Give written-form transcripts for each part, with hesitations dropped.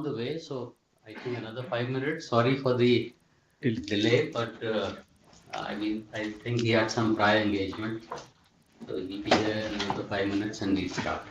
the way, so I think another 5 minutes. Sorry for the delay, but I mean, I think he had some prior engagement. So he'll be here in another 5 minutes and we'll start.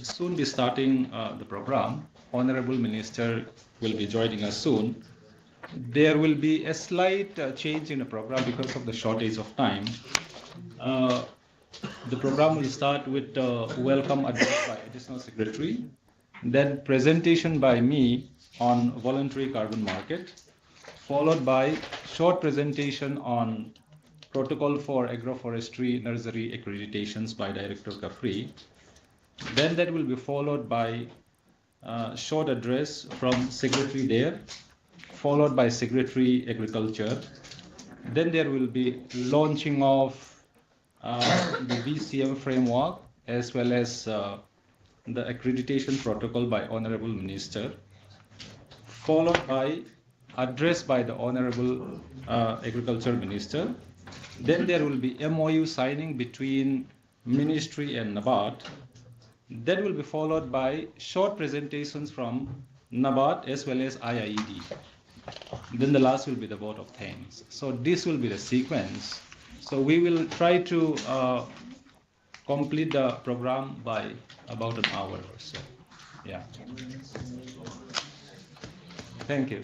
soon be starting the program. Honorable Minister will be joining us soon. There will be a slight change in the program because of the shortage of time. Uh, the program will start with welcome address by Additional Secretary, then presentation by me on voluntary carbon market, followed by short presentation on protocol for agroforestry nursery accreditations by Director Kafri. Then that will be followed by short address from Secretary there, followed by Secretary Agriculture. Then there will be launching of the VCM framework as well as the accreditation protocol by Honorable Minister, followed by address by the Honorable Agriculture Minister. Then there will be MOU signing between Ministry and NABARD. That will be followed by short presentations from NABARD as well as IIED. Then the last will be the vote of thanks. So this will be the sequence. So we will try to complete the program by about an hour or so. Yeah. Thank you.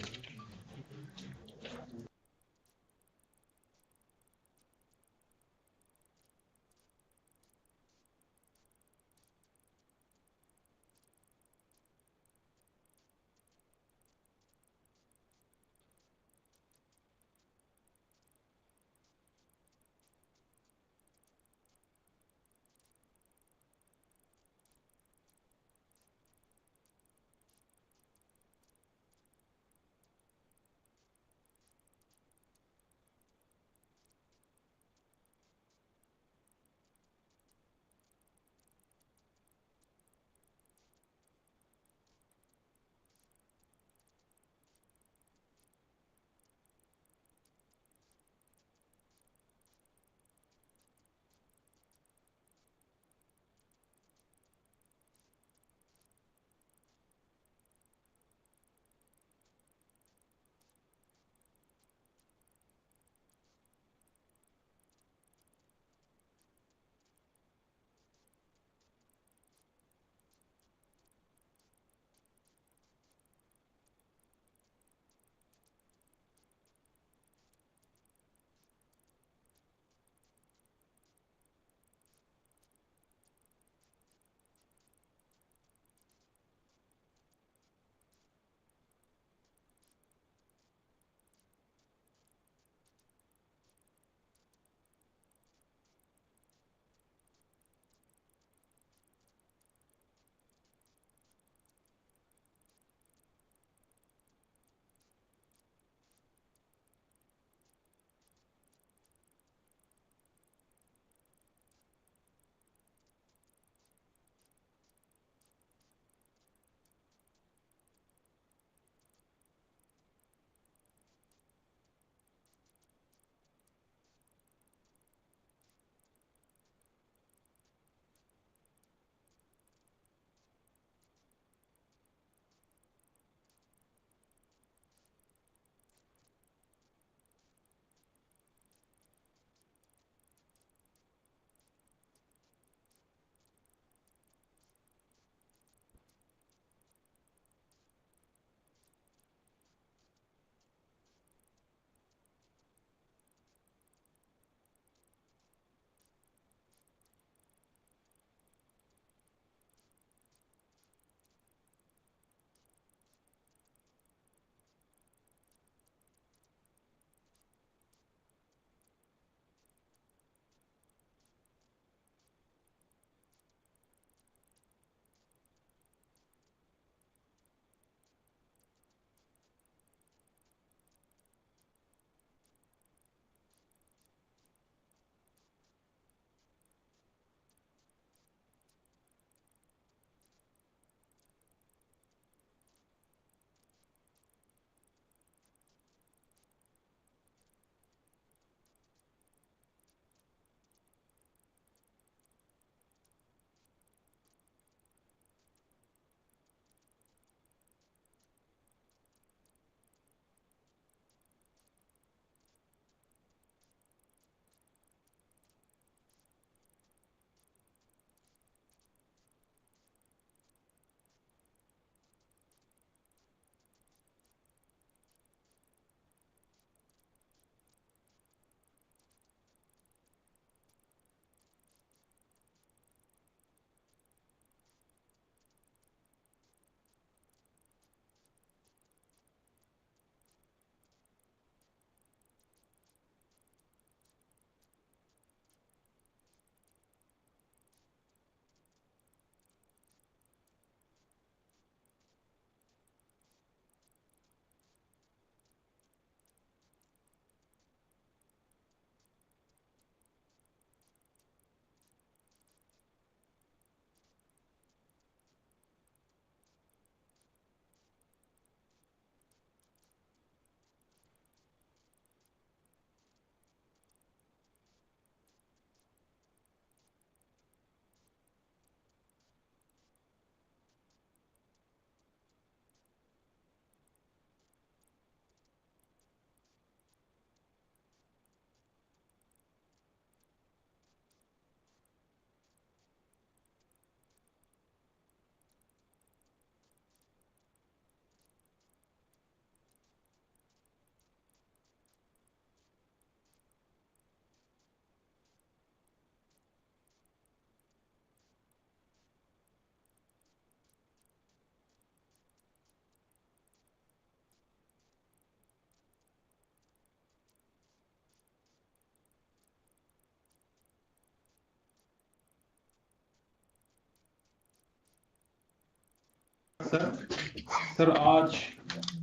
Sir आज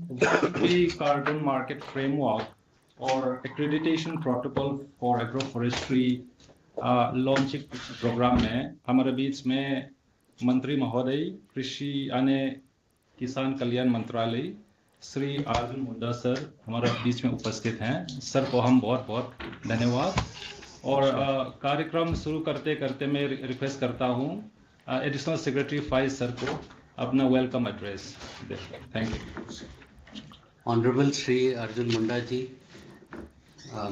voluntary carbon market framework और accreditation protocol for agroforestry launching programme में हमारे बीच में मंत्री महोदय कृषि यानी किसान कल्याण मंत्रालय श्री अर्जुन मुंडा सर हमारे बीच में उपस्थित हैं। सर को हम बहुत बहुत धन्यवाद। और कार्यक्रम शुरू करते करते मैं रिक्वेस्ट करता हूं एडिशनल सेक्रेटरी फाइज सर को अपना welcome address they. Thank you. Honorable Shri Arjun Munda ji,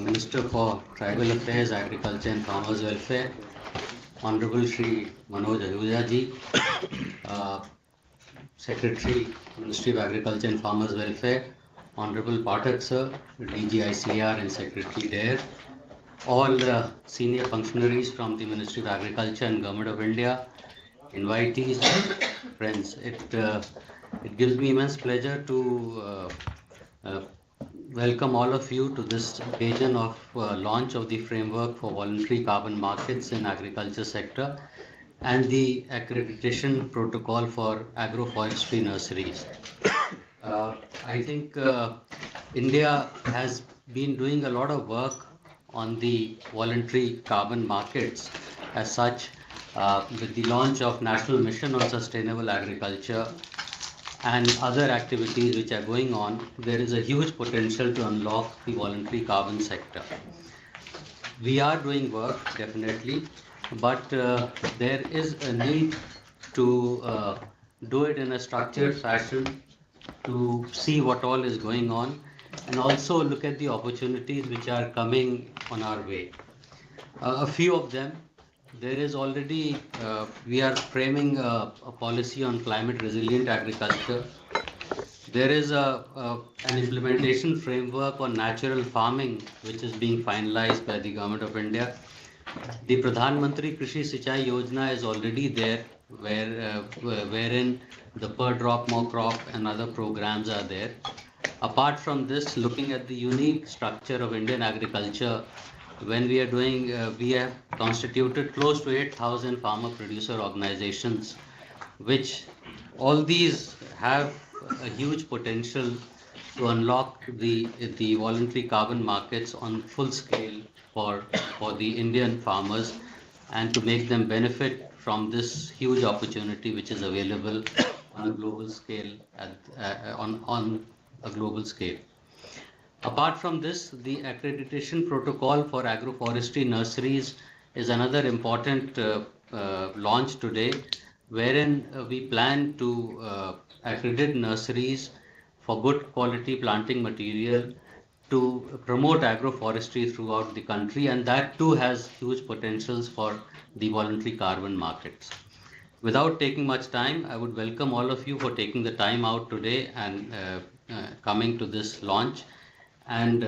Minister for Tribal Affairs, Agriculture and Farmers Welfare, Honorable Shri Manoj Ahuja ji, Secretary, Ministry of Agriculture and Farmers Welfare, Honorable Pathak sir, DG ICAR and Secretary there, all senior functionaries from the Ministry of Agriculture and Government of India, invitees, friends. It gives me immense pleasure to welcome all of you to this occasion of launch of the framework for voluntary carbon markets in agriculture sector and the accreditation protocol for agroforestry nurseries. I think India has been doing a lot of work on the voluntary carbon markets as such with the launch of National Mission on Sustainable Agriculture and other activities which are going on. There is a huge potential to unlock the voluntary carbon sector. We are doing work definitely, but there is a need to do it in a structured fashion to see what all is going on and also look at the opportunities which are coming on our way. A few of them. There is already, we are framing a policy on climate resilient agriculture. There is an implementation framework on natural farming which is being finalized by the Government of India. The Pradhan Mantri Krishi Sinchai Yojana is already there, wherein the per drop more crop and other programs are there. Apart from this, looking at the unique structure of Indian agriculture, when we are doing, we have constituted close to 8,000 farmer producer organizations, which all these have a huge potential to unlock the voluntary carbon markets on full scale for the Indian farmers and to make them benefit from this huge opportunity which is available on a global scale on a global scale. Apart from this, the Accreditation Protocol for Agroforestry Nurseries is another important launch today, wherein we plan to accredit nurseries for good quality planting material to promote agroforestry throughout the country, and that too has huge potentials for the voluntary carbon markets. Without taking much time, I would welcome all of you for taking the time out today and coming to this launch. And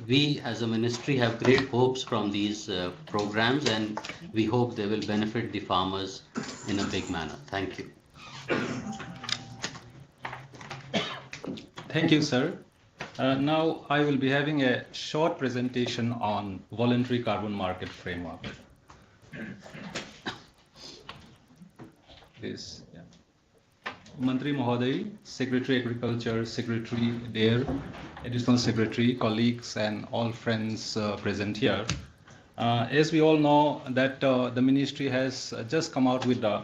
we as a ministry have great hopes from these programs, and we hope they will benefit the farmers in a big manner. Thank you. Thank you, sir. Now I will be having a short presentation on voluntary carbon market framework. Please. Yeah. Mantri Mahoday, Secretary Agriculture, Secretary there, Additional Secretary, colleagues and all friends present here. As we all know that the ministry has just come out with the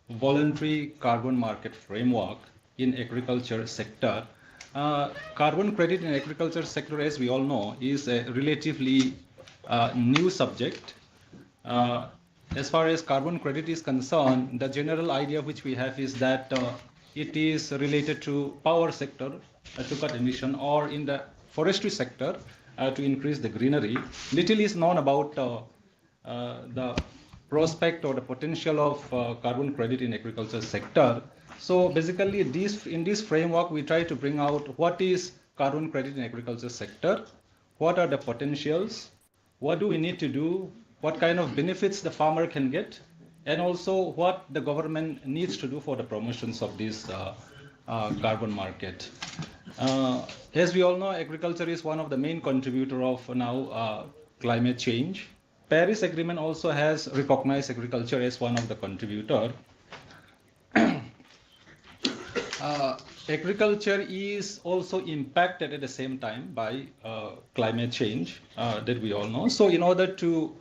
voluntary carbon market framework in agriculture sector. Carbon credit in agriculture sector, as we all know, is a relatively new subject. As far as carbon credit is concerned, the general idea which we have is that it is related to power sector to cut emission, or in the forestry sector to increase the greenery. Little is known about the prospect or the potential of carbon credit in agriculture sector. So basically in this framework we try to bring out what is carbon credit in agriculture sector, what are the potentials, what do we need to do, what kind of benefits the farmer can get, and also what the government needs to do for the promotions of this carbon market. As we all know, agriculture is one of the main contributor of now climate change. Paris Agreement also has recognized agriculture as one of the contributor. agriculture is also impacted at the same time by climate change that we all know. So in order to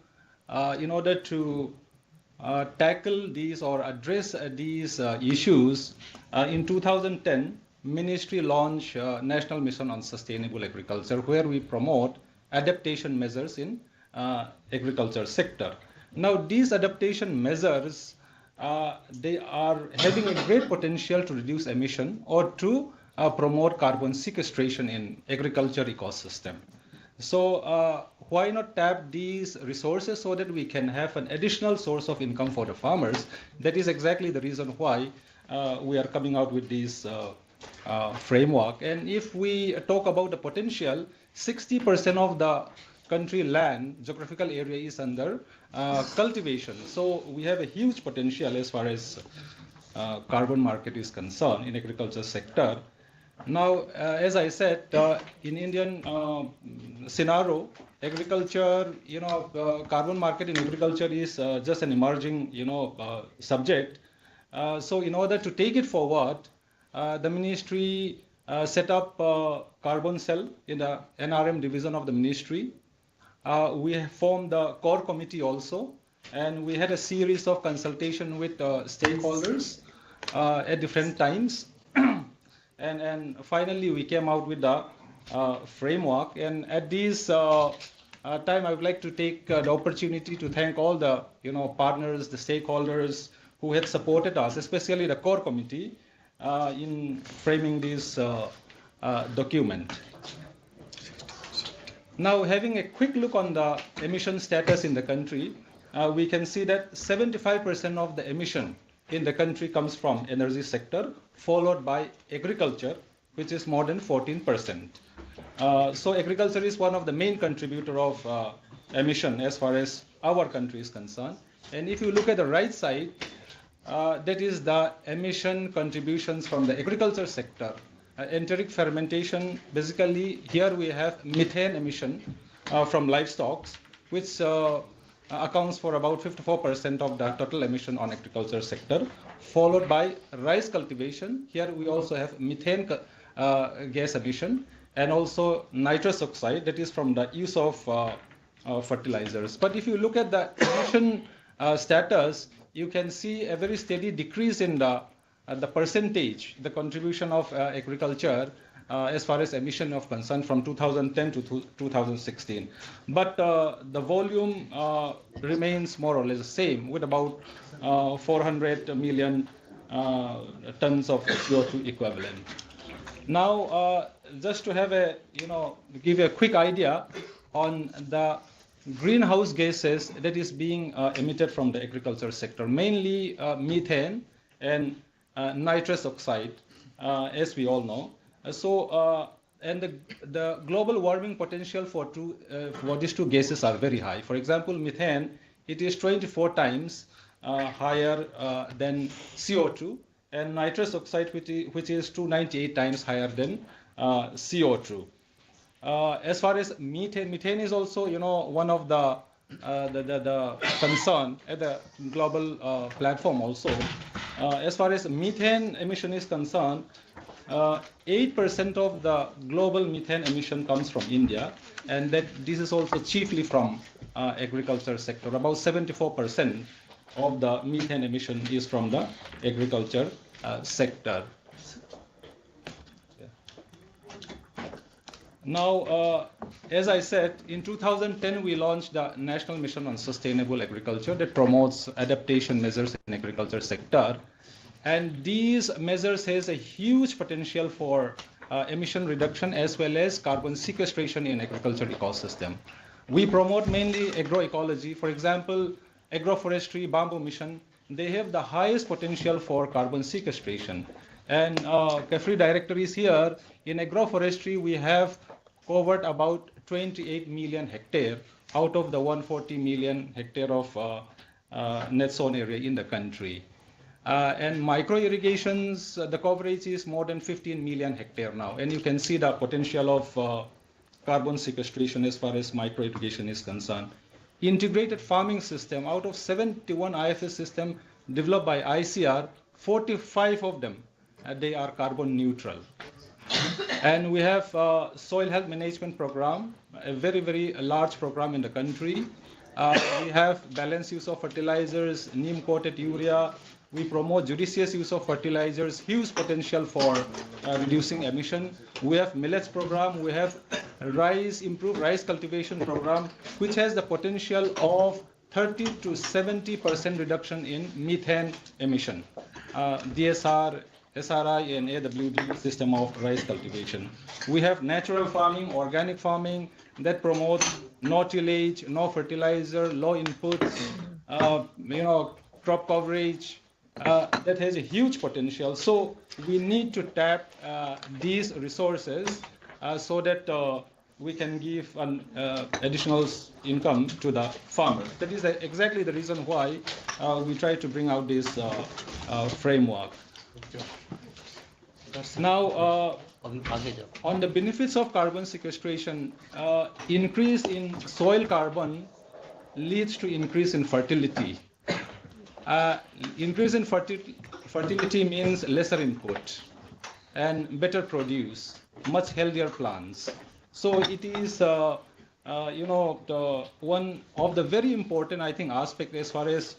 tackle these or address these issues, in 2010, Ministry launched National Mission on Sustainable Agriculture, where we promote adaptation measures in agriculture sector. Now, these adaptation measures, they are having a great potential to reduce emission or to promote carbon sequestration in agriculture ecosystem. So why not tap these resources so that we can have an additional source of income for the farmers? That is exactly the reason why we are coming out with this framework. And if we talk about the potential, 60% of the country land, geographical area is under cultivation. So we have a huge potential as far as carbon market is concerned in agriculture sector. Now, as I said, in Indian scenario, agriculture, carbon market in agriculture is just an emerging, subject. So in order to take it forward, the ministry set up carbon cell in the NRM division of the ministry. We have formed the core committee also, and we had a series of consultation with stakeholders at different times. And finally, we came out with the framework. And at this time, I would like to take the opportunity to thank all the partners, the stakeholders who had supported us, especially the core committee, in framing this document. Now, having a quick look on the emission status in the country, we can see that 75% of the emission in the country comes from energy sector, followed by agriculture, which is more than 14%. So agriculture is one of the main contributor of emission as far as our country is concerned. And if you look at the right side, that is the emission contributions from the agriculture sector. Enteric fermentation, basically here we have methane emission from livestock, which accounts for about 54% of the total emission on agriculture sector, followed by rice cultivation. Here we also have methane gas emission, and also nitrous oxide, that is from the use of fertilizers. But if you look at the emission status, you can see a very steady decrease in the percentage, the contribution of agriculture as far as emission of concern from 2010 to 2016. But the volume remains more or less the same, with about 400 million tons of CO2 equivalent. Now, just to have a, give you a quick idea on the greenhouse gases that is being emitted from the agriculture sector, mainly methane and nitrous oxide, as we all know. And the global warming potential for these two gases are very high. For example, methane, it is 24 times higher than CO2, and nitrous oxide, which is 298 times higher than CO2. As far as methane is also, one of the concern at the global platform also. As far as methane emission is concerned, 8% of the global methane emission comes from India, and that this is also chiefly from agriculture sector. About 74% of the methane emission is from the agriculture sector. Now, as I said, in 2010 we launched the National Mission on Sustainable Agriculture that promotes adaptation measures in agriculture sector. And these measures has a huge potential for emission reduction as well as carbon sequestration in agriculture ecosystem. We promote mainly agroecology. For example, Agroforestry Bamboo Mission, they have the highest potential for carbon sequestration. And Kafri Director is here. In agroforestry, we have covered about 28 million hectare out of the 140 million hectare of net sown area in the country. And micro irrigations, the coverage is more than 15 million hectare now. And you can see the potential of carbon sequestration as far as micro irrigation is concerned. Integrated farming system, out of 71 IFS system developed by ICR, 45 of them they are carbon neutral. And we have soil health management program, a very, very large program in the country. We have balanced use of fertilizers, neem-coated urea. We promote judicious use of fertilizers, huge potential for reducing emission. We have millets program. We have improved rice cultivation program, which has the potential of 30 to 70% reduction in methane emission. DSR, SRI and AWD system of rice cultivation. We have natural farming, organic farming that promotes no tillage, no fertilizer, low inputs, crop coverage. That has a huge potential. So we need to tap these resources so that we can give an additional income to the farmers. That is exactly the reason why we try to bring out this framework. Now, on the benefits of carbon sequestration, increase in soil carbon leads to increase in fertility. Increase in fertility means lesser input and better produce, much healthier plants. So it is, one of the very important, I think, aspect as far as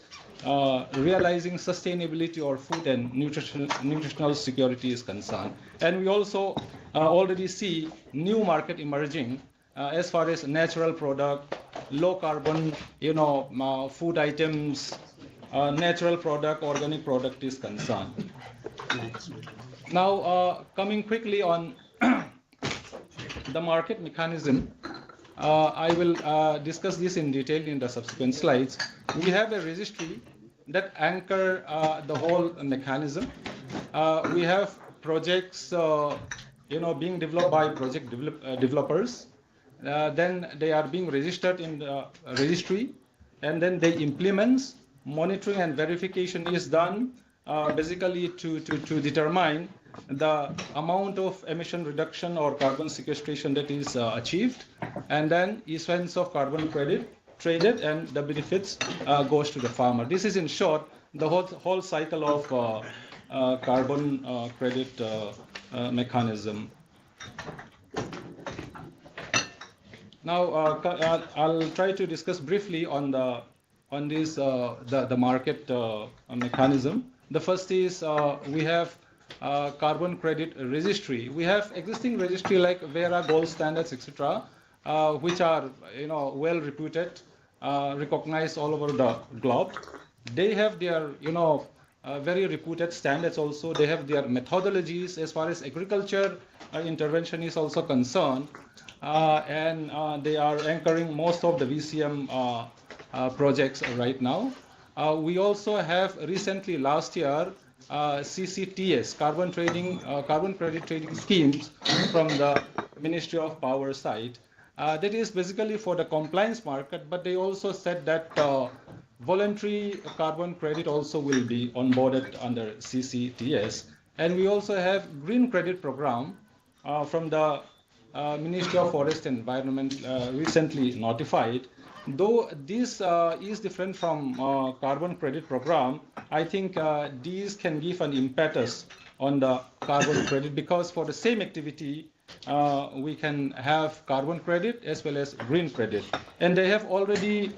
realizing sustainability or food and nutritional security is concerned. And we also already see new market emerging as far as natural product, low carbon, food items, natural product, organic product is concerned. Now, coming quickly on the market mechanism, I will discuss this in detail in the subsequent slides. We have a registry that anchor the whole mechanism. We have projects, being developed by project developers. Then they are being registered in the registry, and then they implement. Monitoring and verification is done basically to determine the amount of emission reduction or carbon sequestration that is achieved, and then issuance of carbon credit traded, and the benefits goes to the farmer. This is in short the whole cycle of carbon credit mechanism. Now I'll try to discuss briefly on this the market mechanism. The first is we have carbon credit registry. We have existing registry like Vera, Gold Standards, etc., which are well reputed, recognized all over the globe. They have their very reputed standards also. They have their methodologies as far as agriculture intervention is also concerned, and they are anchoring most of the VCM projects right now. We also have recently last year CCTS, carbon credit trading schemes from the Ministry of Power side. That is basically for the compliance market, but they also said that voluntary carbon credit also will be onboarded under CCTS. And we also have green credit program from the Ministry of Forest and Environment recently notified. Though this is different from carbon credit program, I think these can give an impetus on the carbon credit, because for the same activity, we can have carbon credit as well as green credit. And they have already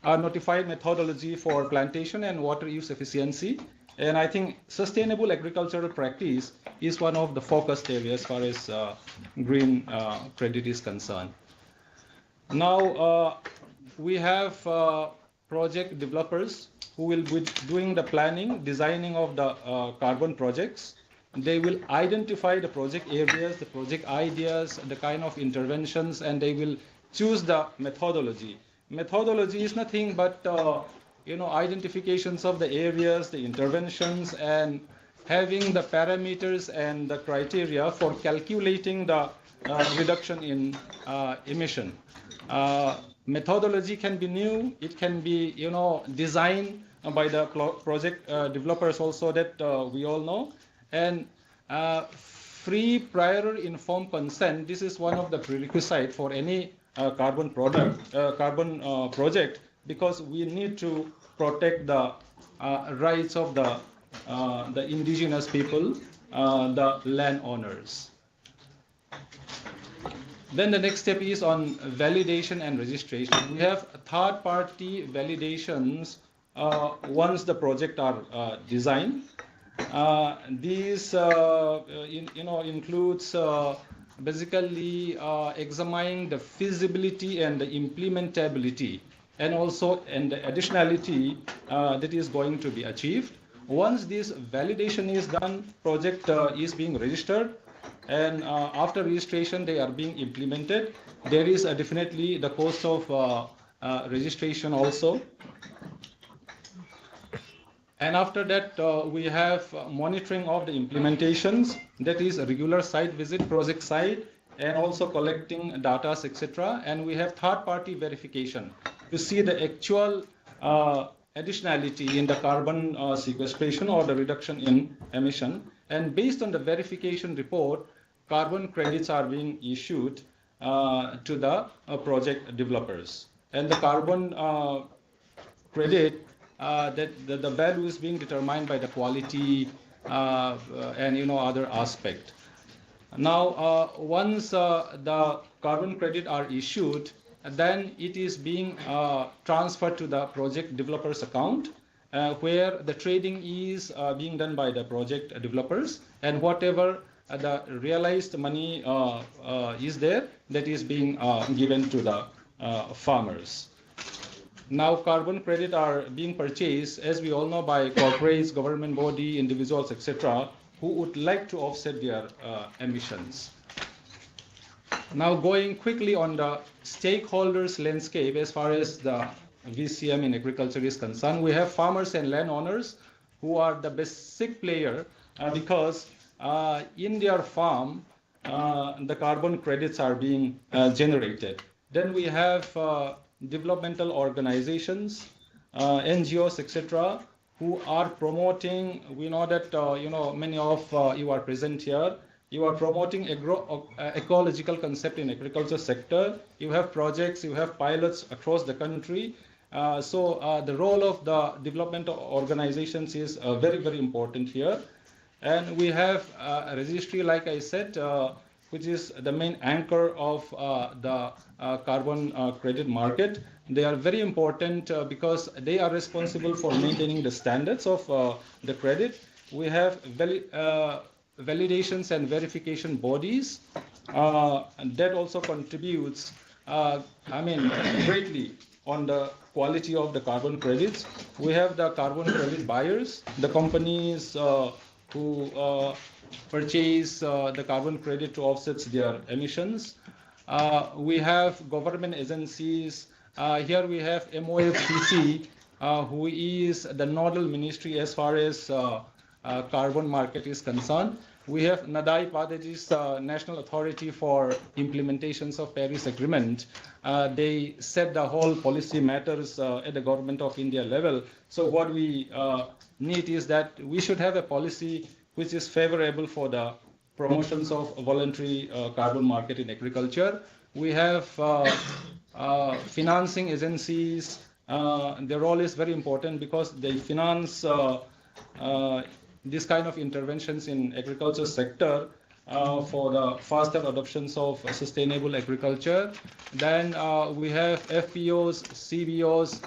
notified methodology for plantation and water use efficiency. And I think sustainable agricultural practice is one of the focused areas as far as green credit is concerned. Now, we have project developers who will be doing the planning, designing of the carbon projects. They will identify the project areas, the project ideas, the kind of interventions, and they will choose the methodology. Methodology is nothing but identifications of the areas, the interventions, and having the parameters and the criteria for calculating the reduction in emission. Methodology can be new, it can be designed by the project developers also, that we all know. And free prior informed consent, this is one of the prerequisites for any carbon project, because we need to protect the rights of the indigenous people the landowners. Then the next step is on validation and registration. We have third-party validations once the project are designed. These includes basically examining the feasibility and the implementability, and also and the additionality that is going to be achieved. Once this validation is done, project is being registered, and after registration they are being implemented. There is definitely the cost of registration also. And after that, we have monitoring of the implementations, that is a regular site visit, project site, and also collecting data, etc. And we have third-party verification to see the actual additionality in the carbon sequestration or the reduction in emission. And based on the verification report, carbon credits are being issued to the project developers. And the carbon credit, that the value is being determined by the quality and other aspect. Now, once the carbon credit are issued, then it is being transferred to the project developer's account, where the trading is being done by the project developers, and whatever the realized money is there, that is being given to the farmers. Now, carbon credit are being purchased, as we all know, by corporates, government body, individuals, etc., who would like to offset their emissions. Now, going quickly on the stakeholders landscape as far as the VCM in agriculture is concerned, we have farmers and landowners who are the basic player because in their farm, the carbon credits are being generated. Then we have developmental organizations, NGOs, etc., who are promoting. We know that many of you are present here. You are promoting ecological concept in agriculture sector. You have projects, you have pilots across the country. So the role of the developmental organizations is very, very important here. And we have a registry, like I said, which is the main anchor of the carbon credit market. They are very important because they are responsible for maintaining the standards of the credit. We have validations and verification bodies that also contributes, greatly on the quality of the carbon credits. We have the carbon credit buyers, the companies who purchase the carbon credit to offset their emissions. We have government agencies. Here we have MOFCC, who is the nodal ministry as far as carbon market is concerned. We have NADAI Padaji's National Authority for Implementations of Paris Agreement. They set the whole policy matters at the Government of India level. So what we need is that we should have a policy which is favorable for the promotions of voluntary carbon market in agriculture. We have financing agencies. Their role is very important because they finance this kind of interventions in agriculture sector for the faster adoptions of sustainable agriculture. Then we have FPOs, CBOs.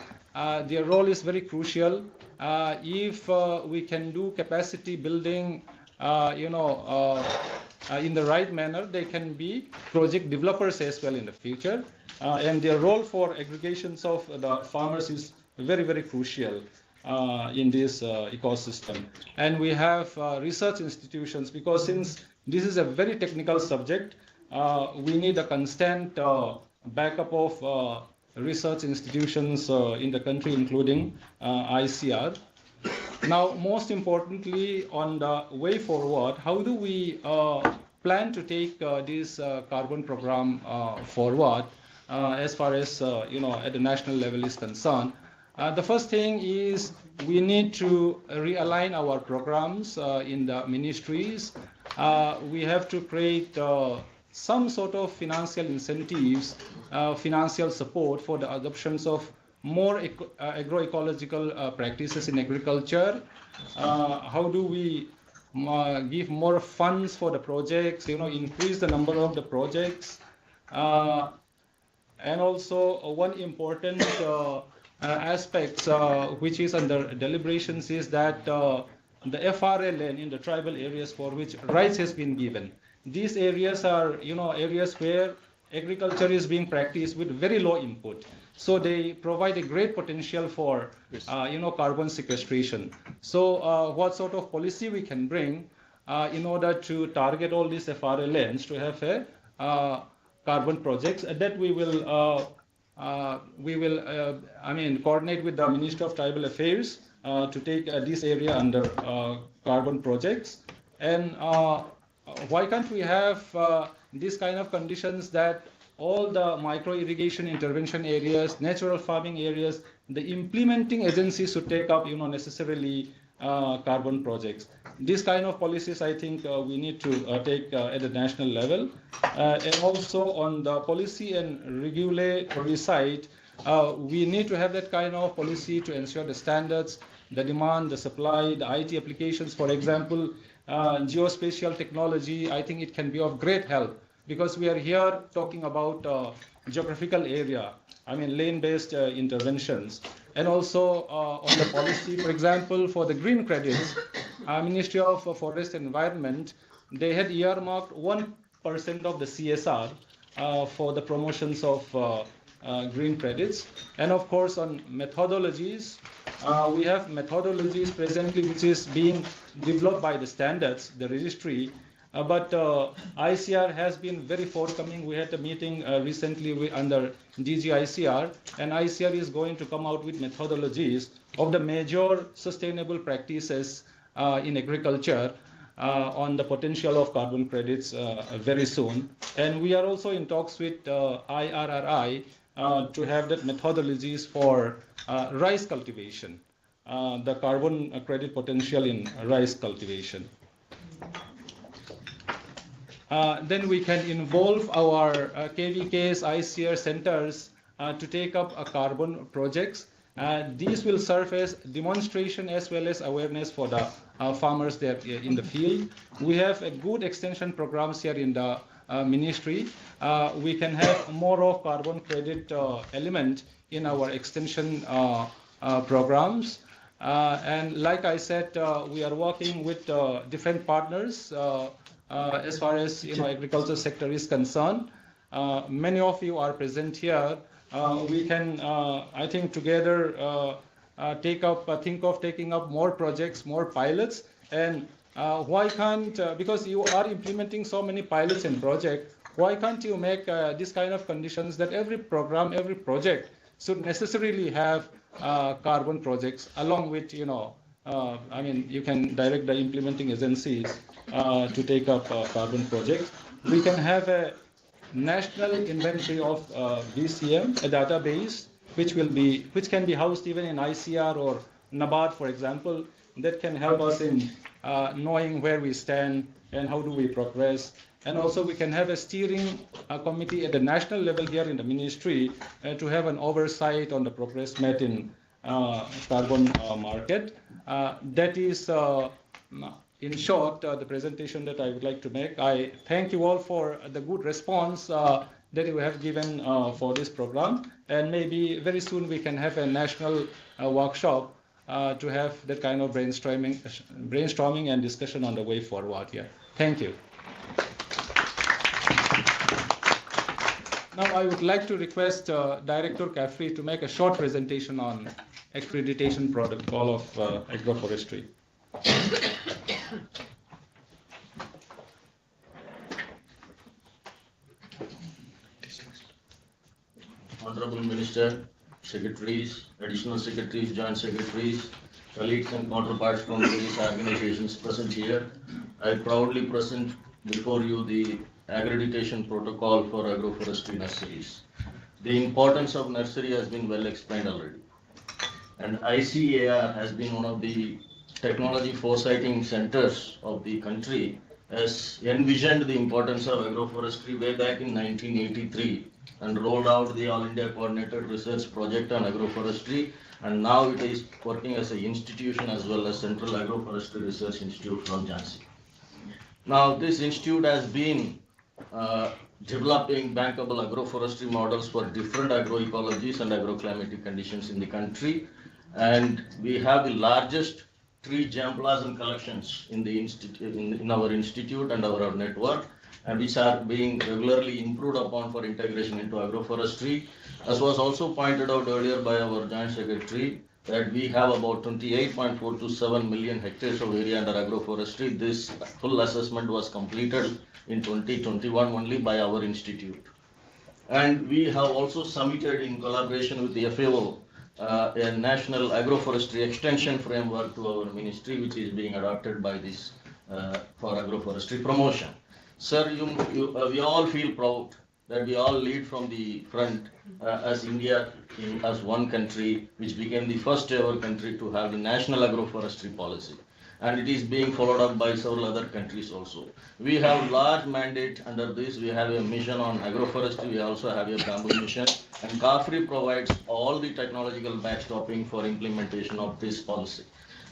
Their role is very crucial. If we can do capacity building, in the right manner, they can be project developers as well in the future. And their role for aggregations of the farmers is very, very crucial in this ecosystem. And we have research institutions, because since this is a very technical subject, we need a constant backup of research institutions in the country, including ICR. Now, most importantly, on the way forward, how do we plan to take this carbon program forward as far as at the national level is concerned? The first thing is we need to realign our programs in the ministries. We have to create some sort of financial incentives, financial support for the adoptions of more agroecological practices in agriculture. How do we give more funds for the projects, increase the number of the projects. And also one important aspect which is under deliberations is that the FRA land in the tribal areas for which rights has been given. These areas are, areas where agriculture is being practiced with very low input. So they provide a great potential for, carbon sequestration. So what sort of policy we can bring in order to target all these FRA lands to have a carbon projects that we will coordinate with the Ministry of Tribal Affairs to take this area under carbon projects. And why can't we have these kind of conditions that all the micro irrigation intervention areas, natural farming areas, the implementing agencies should take up, necessarily carbon projects. These kind of policies, I think, we need to take at the national level. And also on the policy and regulatory side, we need to have that kind of policy to ensure the standards, the demand, the supply, the IT applications. For example, geospatial technology, I think it can be of great help because we are here talking about geographical area, lane-based interventions. And also on the policy, for example, for the green credits, Ministry of Forest and Environment, they had earmarked 1% of the CSR for the promotions of green credits. And of course, on methodologies, we have methodologies presently which is being developed by the standards, the registry. But ICR has been very forthcoming. We had a meeting recently under DG ICR, and ICR is going to come out with methodologies of the major sustainable practices in agriculture on the potential of carbon credits very soon. And we are also in talks with IRRI to have that methodologies for rice cultivation, the carbon credit potential in rice cultivation. Then we can involve our KVKs, ICR centers to take up carbon projects. These will serve as demonstration as well as awareness for the farmers there in the field. We have a good extension programs here in the ministry. We can have more of carbon credit element in our extension programs. And like I said, we are working with different partners as far as agriculture sector is concerned. Many of you are present here. We can, I think, together think of taking up more projects, more pilots. And why can't, because you are implementing so many pilots and projects, why can't you make this kind of conditions that every program, every project should necessarily have carbon projects along with, you can direct the implementing agencies to take up carbon projects. We can have a national inventory of VCM, a database which can be housed even in ICR or NABARD, for example, that can help us in knowing where we stand and how do we progress. And also we can have a steering committee at the national level here in the ministry to have an oversight on the progress made in carbon market. That is, in short, the presentation that I would like to make. I thank you all for the good response that you have given for this program. And maybe very soon we can have a national workshop to have that kind of brainstorming and discussion on the way forward here. Thank you. Now I would like to request Director Caffrey to make a short presentation on Accreditation Protocol of Agroforestry. Honorable Minister, Secretaries, Additional Secretaries, Joint Secretaries, colleagues and counterparts from various organizations present here, I proudly present before you the Accreditation Protocol for Agroforestry Nurseries. The importance of nursery has been well explained already. And ICAR has been one of the technology foresighting centers of the country, has envisioned the importance of agroforestry way back in 1983 and rolled out the All India Coordinated Research Project on Agroforestry, and now it is working as an institution as well as Central Agroforestry Research Institute from Jhasi. Now, this institute has been developing bankable agroforestry models for different agroecologies and agroclimatic conditions in the country, and we have the largest tree germplasm collections in the in our institute and our network, and which are being regularly improved upon for integration into agroforestry. As was also pointed out earlier by our Joint Secretary, that we have about 28.427 million hectares of area under agroforestry. This full assessment was completed in 2021 only by our institute. And we have also submitted in collaboration with the FAO a national agroforestry extension framework to our ministry, which is being adopted by this for agroforestry promotion. Sir, we all feel proud that we all lead from the front as India as one country, which became the first ever country to have the national agroforestry policy. And it is being followed up by several other countries also. We have large mandate under this. We have a mission on agroforestry. We also have a bamboo mission. And CAFRI provides all the technological backstopping for implementation of this policy.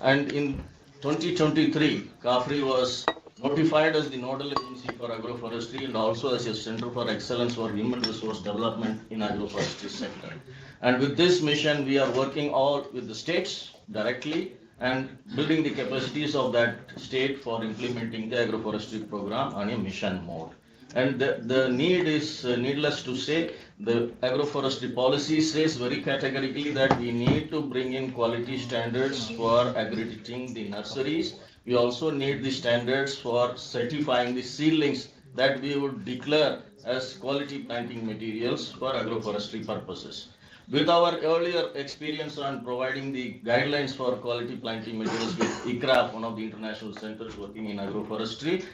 And in 2023, CAFRI was notified as the nodal agency for agroforestry and also as a center for excellence for human resource development in agroforestry sector. And with this mission, we are working all with the states directly and building the capacities of that state for implementing the agroforestry program on a mission mode. And the need is needless to say, the agroforestry policy says very categorically that we need to bring in quality standards for accrediting the nurseries. We also need the standards for certifying the seedlings that we would declare as quality planting materials for agroforestry purposes. With our earlier experience on providing the guidelines for quality planting materials with ICAR, one of the international centers working in agroforestry,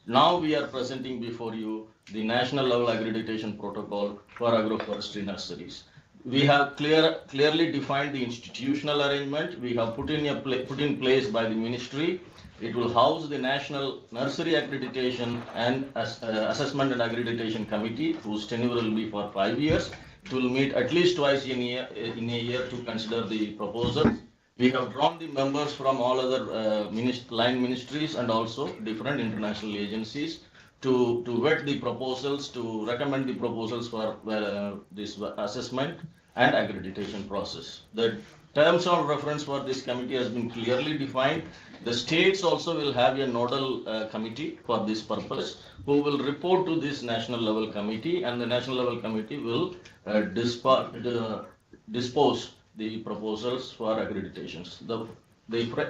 now we are presenting before you the national level accreditation protocol for agroforestry nurseries. We have clearly defined the institutional arrangement. We have put in place by the ministry. It will house the National Nursery Accreditation and Assessment and Accreditation Committee, whose tenure will be for 5 years. It will meet at least twice in a year to consider the proposals. We have drawn the members from all other line ministries and also different international agencies to vet the proposals, to recommend the proposals for this assessment and accreditation process. The terms of reference for this committee has been clearly defined. The states also will have a nodal committee for this purpose, who will report to this national level committee, and the national level committee will dispose the proposals for accreditations. The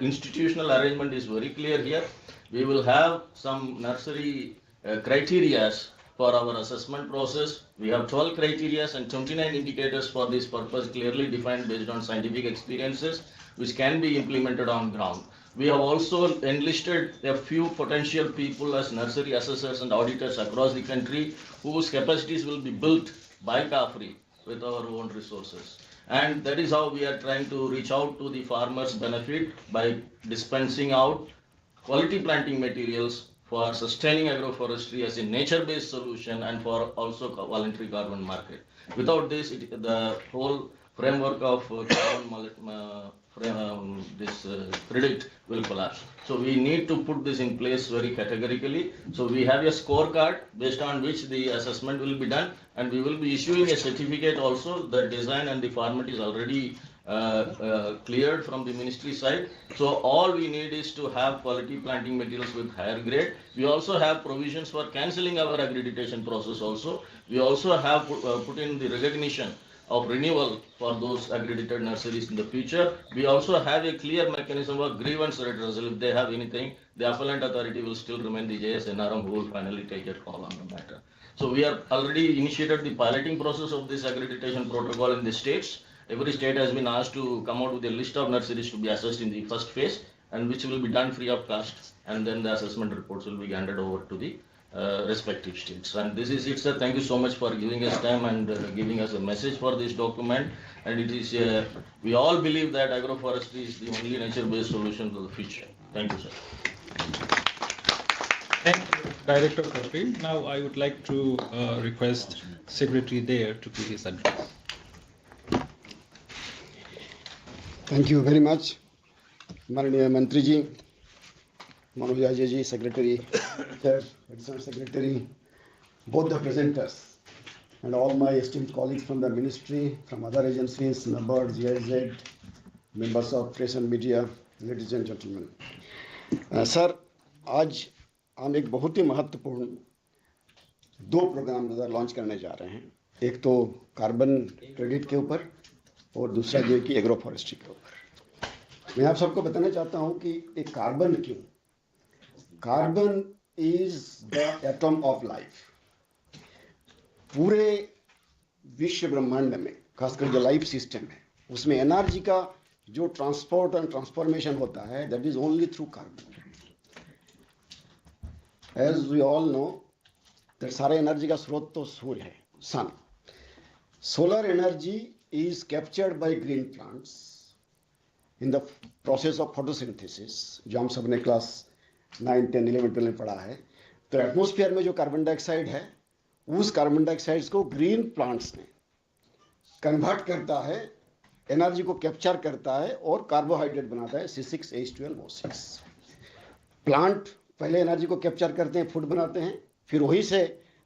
institutional arrangement is very clear here. We will have some nursery criteria for our assessment process. We have 12 criteria and 29 indicators for this purpose, clearly defined based on scientific experiences, which can be implemented on ground. We have also enlisted a few potential people as nursery assessors and auditors across the country, whose capacities will be built by CAFRI with our own resources. And that is how we are trying to reach out to the farmers' benefit by dispensing out quality planting materials for sustaining agroforestry as a nature-based solution and for also voluntary carbon market. Without this, the whole framework of this credit will collapse. So we need to put this in place very categorically. So we have a scorecard based on which the assessment will be done, and we will be issuing a certificate also. The design and the format is already cleared from the ministry side. So all we need is to have quality planting materials with higher grade. We also have provisions for cancelling our accreditation process also. We also have put in the recognition of renewal for those accredited nurseries in the future. We also have a clear mechanism of grievance redressal. If they have anything, the appellant authority will still remain the JSNRM, who will finally take a call on the matter. So we have already initiated the piloting process of this accreditation protocol in the states. Every state has been asked to come out with a list of nurseries to be assessed in the first phase, and which will be done free of cost, and then the assessment reports will be handed over to the respective states. And this is it, sir. Thank you so much for giving us time and giving us a message for this document. And it is, we all believe that agroforestry is the only nature-based solution to the future. Thank you, sir. Thank you, Director Secretary. Now I would like to request Secretary there to give his address. Thank you very much माननीय मंत्री ji, Manoj Ajay ji, secretary, additional secretary, both the presenters and all my esteemed colleagues from the ministry, from other agencies, NABARD, GIZ, members of press and media, ladies and gentlemen. Sir, आज हम एक बहुत ही महत्वपूर्ण दो programme launch करने जा रहे हैं। एक तो कार्बन क्रेडिट के ऊपर और दूसरा जो है कि एग्रो फॉरेस्ट्री के ऊपर। मैं आप सबको बताना चाहता हूं कि एक कार्बन क्यों, carbon is the atom of life. पूरे विश्व ब्रह्मांड में खासकर जो लाइफ सिस्टम है उसमें एनर्जी का जो ट्रांसपोर्ट एंड ट्रांसफॉर्मेशन होता है that is only through carbon. As we all know that सारे एनर्जी का स्रोत तो सूर्य है, sun. Solar energy is captured by green plants in the process of photosynthesis, जो हम सब ने क्लास 9, 10, 11, 12 में पढ़ा है। तो एटमॉस्फेयर में जो कार्बन डाइऑक्साइड है उस कार्बन डाइऑक्साइड को ग्रीन प्लांट्स ने कन्वर्ट करता है, एनर्जी को कैप्चर करता है और कार्बोहाइड्रेट बनाता है C6H12O6। प्लांट पहले एनर्जी को कैप्चर करते हैं, फूड बनाते हैं, फिर वही से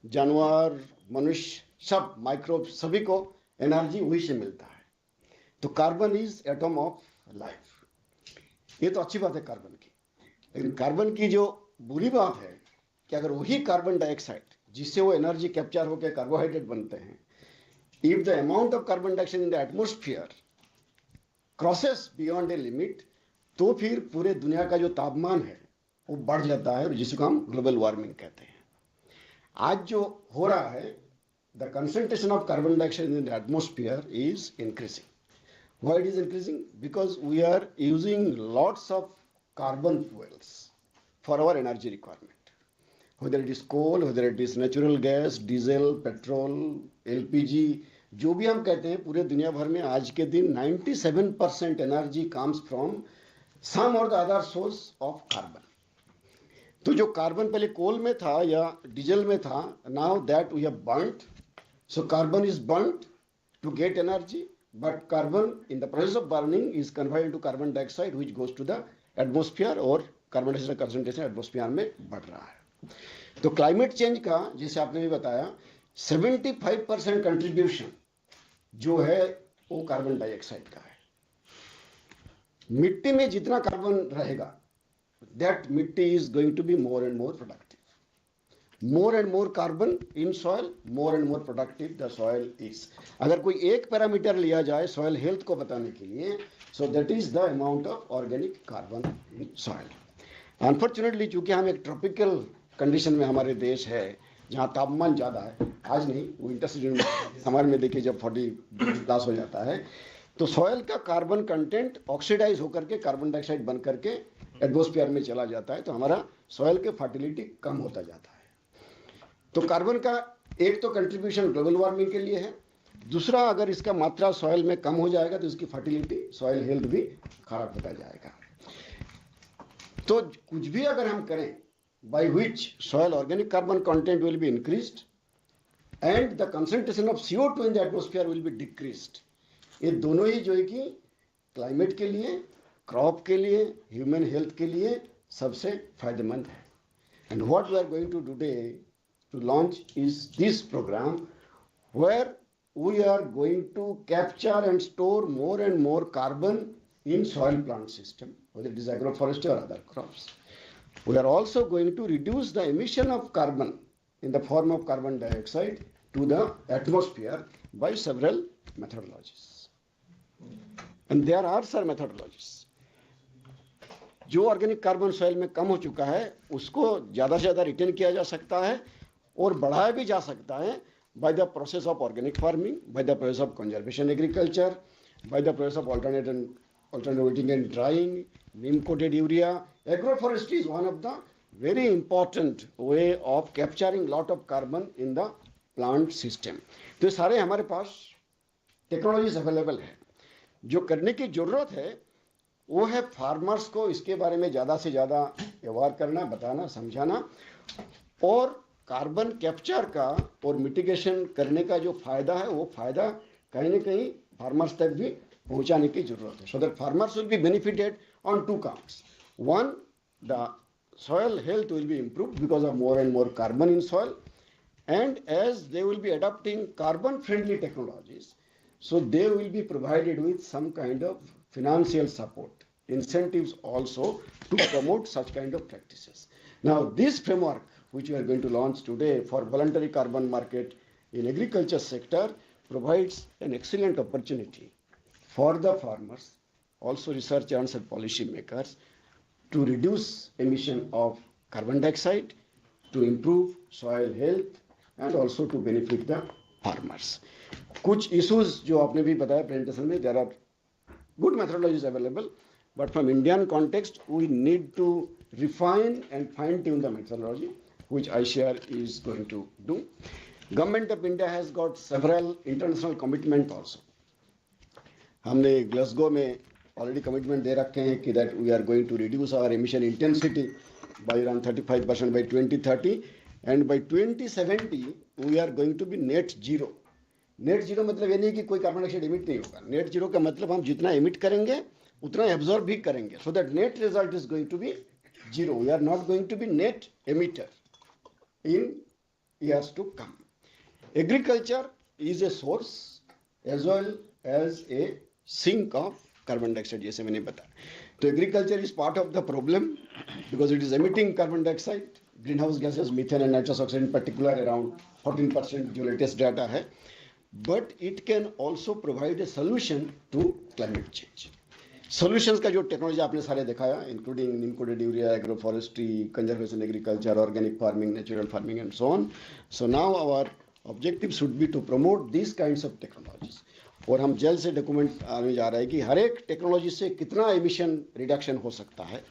जानवर, मनुष्य, सब माइक्रोब सभी को एनर्जी वही से मिलता है। तो carbon is atom of life. ये तो अच्छी बात है कार्बन की, लेकिन कार्बन की जो बुरी बात है कि अगर वही कार्बन डाइऑक्साइड जिससे वो एनर्जी कैप्चर होकर कार्बोहाइड्रेट बनते हैं, if the amount of carbon dioxide in the atmosphere crosses beyond a limit, तो फिर पूरे दुनिया का जो तापमान है वो बढ़ जाता है, जिसको हम ग्लोबल वार्मिंग कहते हैं। आज जो हो रहा है, the concentration of carbon dioxide in the atmosphere is increasing. Why it is increasing? Because we are using lots of carbon fuels for our energy requirement. Whether it is coal, whether it is natural gas, diesel, petrol, LPG, जो भी हम कहते हैं, पूरे दुनिया भर में आज के दिन 97% energy comes from some or the other source of carbon. तो जो कार्बन पहले कोल में था या डीजल में था, now that we have burnt, so carbon is burnt to get energy, but carbon in the process of burning is converted into carbon dioxide which goes to the atmosphere और carbon dioxide concentration atmosphere में बढ़ रहा है। तो climate change का, जैसे आपने भी बताया, 75% कंट्रीब्यूशन जो है वो कार्बन डाइऑक्साइड का है। मिट्टी में जितना कार्बन रहेगा, that मिट्टी is going to be more and more productive. More and more carbon in soil, more and more productive the soil is. अगर कोई एक पैरामीटर लिया जाए soil health को बताने के लिए, so that is the amount of organic carbon in soil. Unfortunately, चूंकि हम एक ट्रॉपिकल कंडीशन में हमारे देश है जहाँ तापमान ज़्यादा है, आज नहीं, विंटर सीजन में समर में देखिए जब 40 प्लस हो जाता है, तो सॉइल का कार्बन कंटेंट ऑक्सीडाइज होकर के कार्बन डाइऑक्साइड बन करके एटमॉस्फेयर में चला जाता है, तो हमारा सॉइल के फर्टिलिटी कम होता जाता है। तो कार्बन का एक तो कंट्रीब्यूशन ग्लोबल वार्मिंग के लिए है, दूसरा अगर इसका मात्रा सॉइल में कम हो जाएगा तो इसकी फर्टिलिटी, सॉइल हेल्थ भी खराब होता जाएगा। तो कुछ भी अगर हम करें by which soil organic carbon content will be increased and the concentration of CO2 in the atmosphere will be decreased, ये दोनों ही जो है कि क्लाइमेट के लिए, क्रॉप के लिए, ह्यूमन हेल्थ के लिए सबसे फायदेमंद है। And what we are going to today to launch is this program where we are going to capture and store more and more carbon in soil plant system, whether it is agroforestry or other crops. We are also going to reduce the emission of carbon in the form of carbon dioxide to the atmosphere by several methodologies. And there are some methodologies. जो organic carbon soil में कम हो चुका है उसको ज़्यादा से ज़्यादा retain किया जा सकता है और बढ़ाया भी जा सकता है by the process of organic farming, by the process of conservation agriculture, by the process of alternating and drying, neem coated urea. Agroforestry is one of the very important way of capturing lot of carbon in the plant system. तो सारे हमारे पास technologies available है। जो करने की जरूरत है वो है फार्मर्स को इसके बारे में ज़्यादा से ज़्यादा व्यवहार करना, बताना, समझाना और कार्बन कैप्चर का और मिटिगेशन करने का जो फायदा है वो फायदा कहीं ना कहीं फार्मर्स तक भी पहुंचाने की जरूरत है, so that farmers will be benefited on two counts. One, the soil health will be improved because of more and more carbon in soil, and as they will be adopting carbon friendly technologies, so they will be provided with some kind of financial support, incentives also to promote such kind of practices. Now this framework which we are going to launch today for voluntary carbon market in agriculture sector provides an excellent opportunity for the farmers, also researchers and policy makers, to reduce emission of carbon dioxide, to improve soil health and also to benefit the farmers. कुछ issues जो आपने भी बताया presentation में, there are good methodologies available, but from Indian context we need to refine and fine tune the methodology which ICAR is going to do. Government of India has got several international commitment also. हमने Glasgow में already commitment दे रखे हैं कि that we are going to reduce our emission intensity by around 35% by 2030 and by 2070 we are going to be net zero. Net zero मतलब ये नहीं कि कोई कार्बन डाइऑक्साइड एमिट नहीं होगा. नेट जीरो का मतलब हम जितना एमिट करेंगे उतना एब्जॉर्ब भी करेंगे, so that net result is going to be zero. We are not going to be net emitter in years to come. Agriculture is a source as well as a sink of carbon dioxide, जैसे मैंने बताया. तो agriculture is part of the problem because it is emitting carbon dioxide, green house gases, methane and nitrous oxide in particular around 14% जो latest data है. But it can also provide a solution to climate change. Solutions का जो technology आपने सारे दिखाया, including neem coated urea, agroforestry, conservation agriculture, organic farming, natural farming and so on. So now our objective should be to promote this kinds of technologies. और हम जल्द से document आने जा रहा है कि हर एक टेक्नोलॉजी से कितना एमिशन रिडक्शन हो सकता है,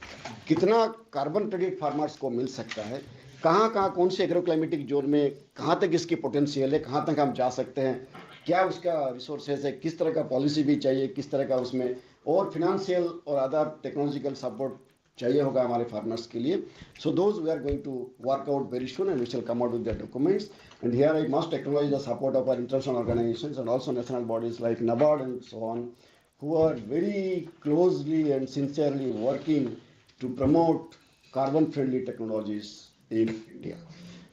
कितना कार्बन क्रेडिट फार्मर्स को मिल सकता है, कहाँ कहाँ कौन से एग्रोक्लाइमेटिक जोन में कहाँ तक इसकी पोटेंशियल है, कहाँ तक हम जा सकते हैं, क्या उसका रिसोर्सेज है, किस तरह का पॉलिसी भी चाहिए, किस तरह का उसमें और फिनेंशियल और अदर टेक्नोलॉजिकल सपोर्ट चाहिए होगा हमारे फार्मर्स के लिए. So those we are going to work out very soon and we shall come out with the documents. And here I must acknowledge the support of our international organizations and also national bodies like NABARD and so on, who are very closely and sincerely working to promote carbon-friendly technologies in India.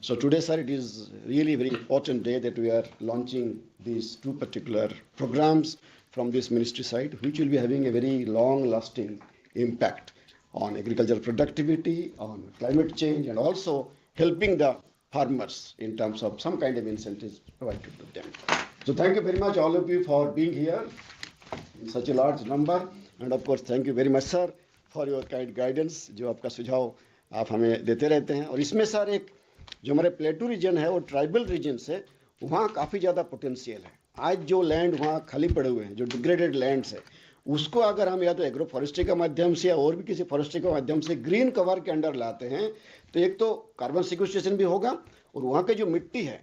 So today, sir, it is really very important day that we are launching these two particular programs from this ministry side, which will be having a very long-lasting impact on agricultural productivity, on climate change, and also helping the farmers in terms of some kind of incentives provided to them. So thank you very much all of you for being here in such a large number, and of course thank you very much sir for your kind guidance. जो आपका सुझाव आप हमें देते रहते हैं. और इसमें सर एक जो हमारे प्लेटू रीजन है वो ट्राइबल रीजन से वहाँ काफ़ी ज़्यादा पोटेंशियल है. आज जो लैंड वहाँ खाली पड़े हुए हैं, जो डिग्रेडेड लैंड्स है, उसको अगर हम या तो एग्रो फॉरेस्ट्री के माध्यम से या और भी किसी फॉरेस्ट्री के माध्यम से ग्रीन कवर के अंडर लाते हैं तो एक तो कार्बन सिक्वेस्ट्रेशन भी होगा और वहाँ की जो मिट्टी है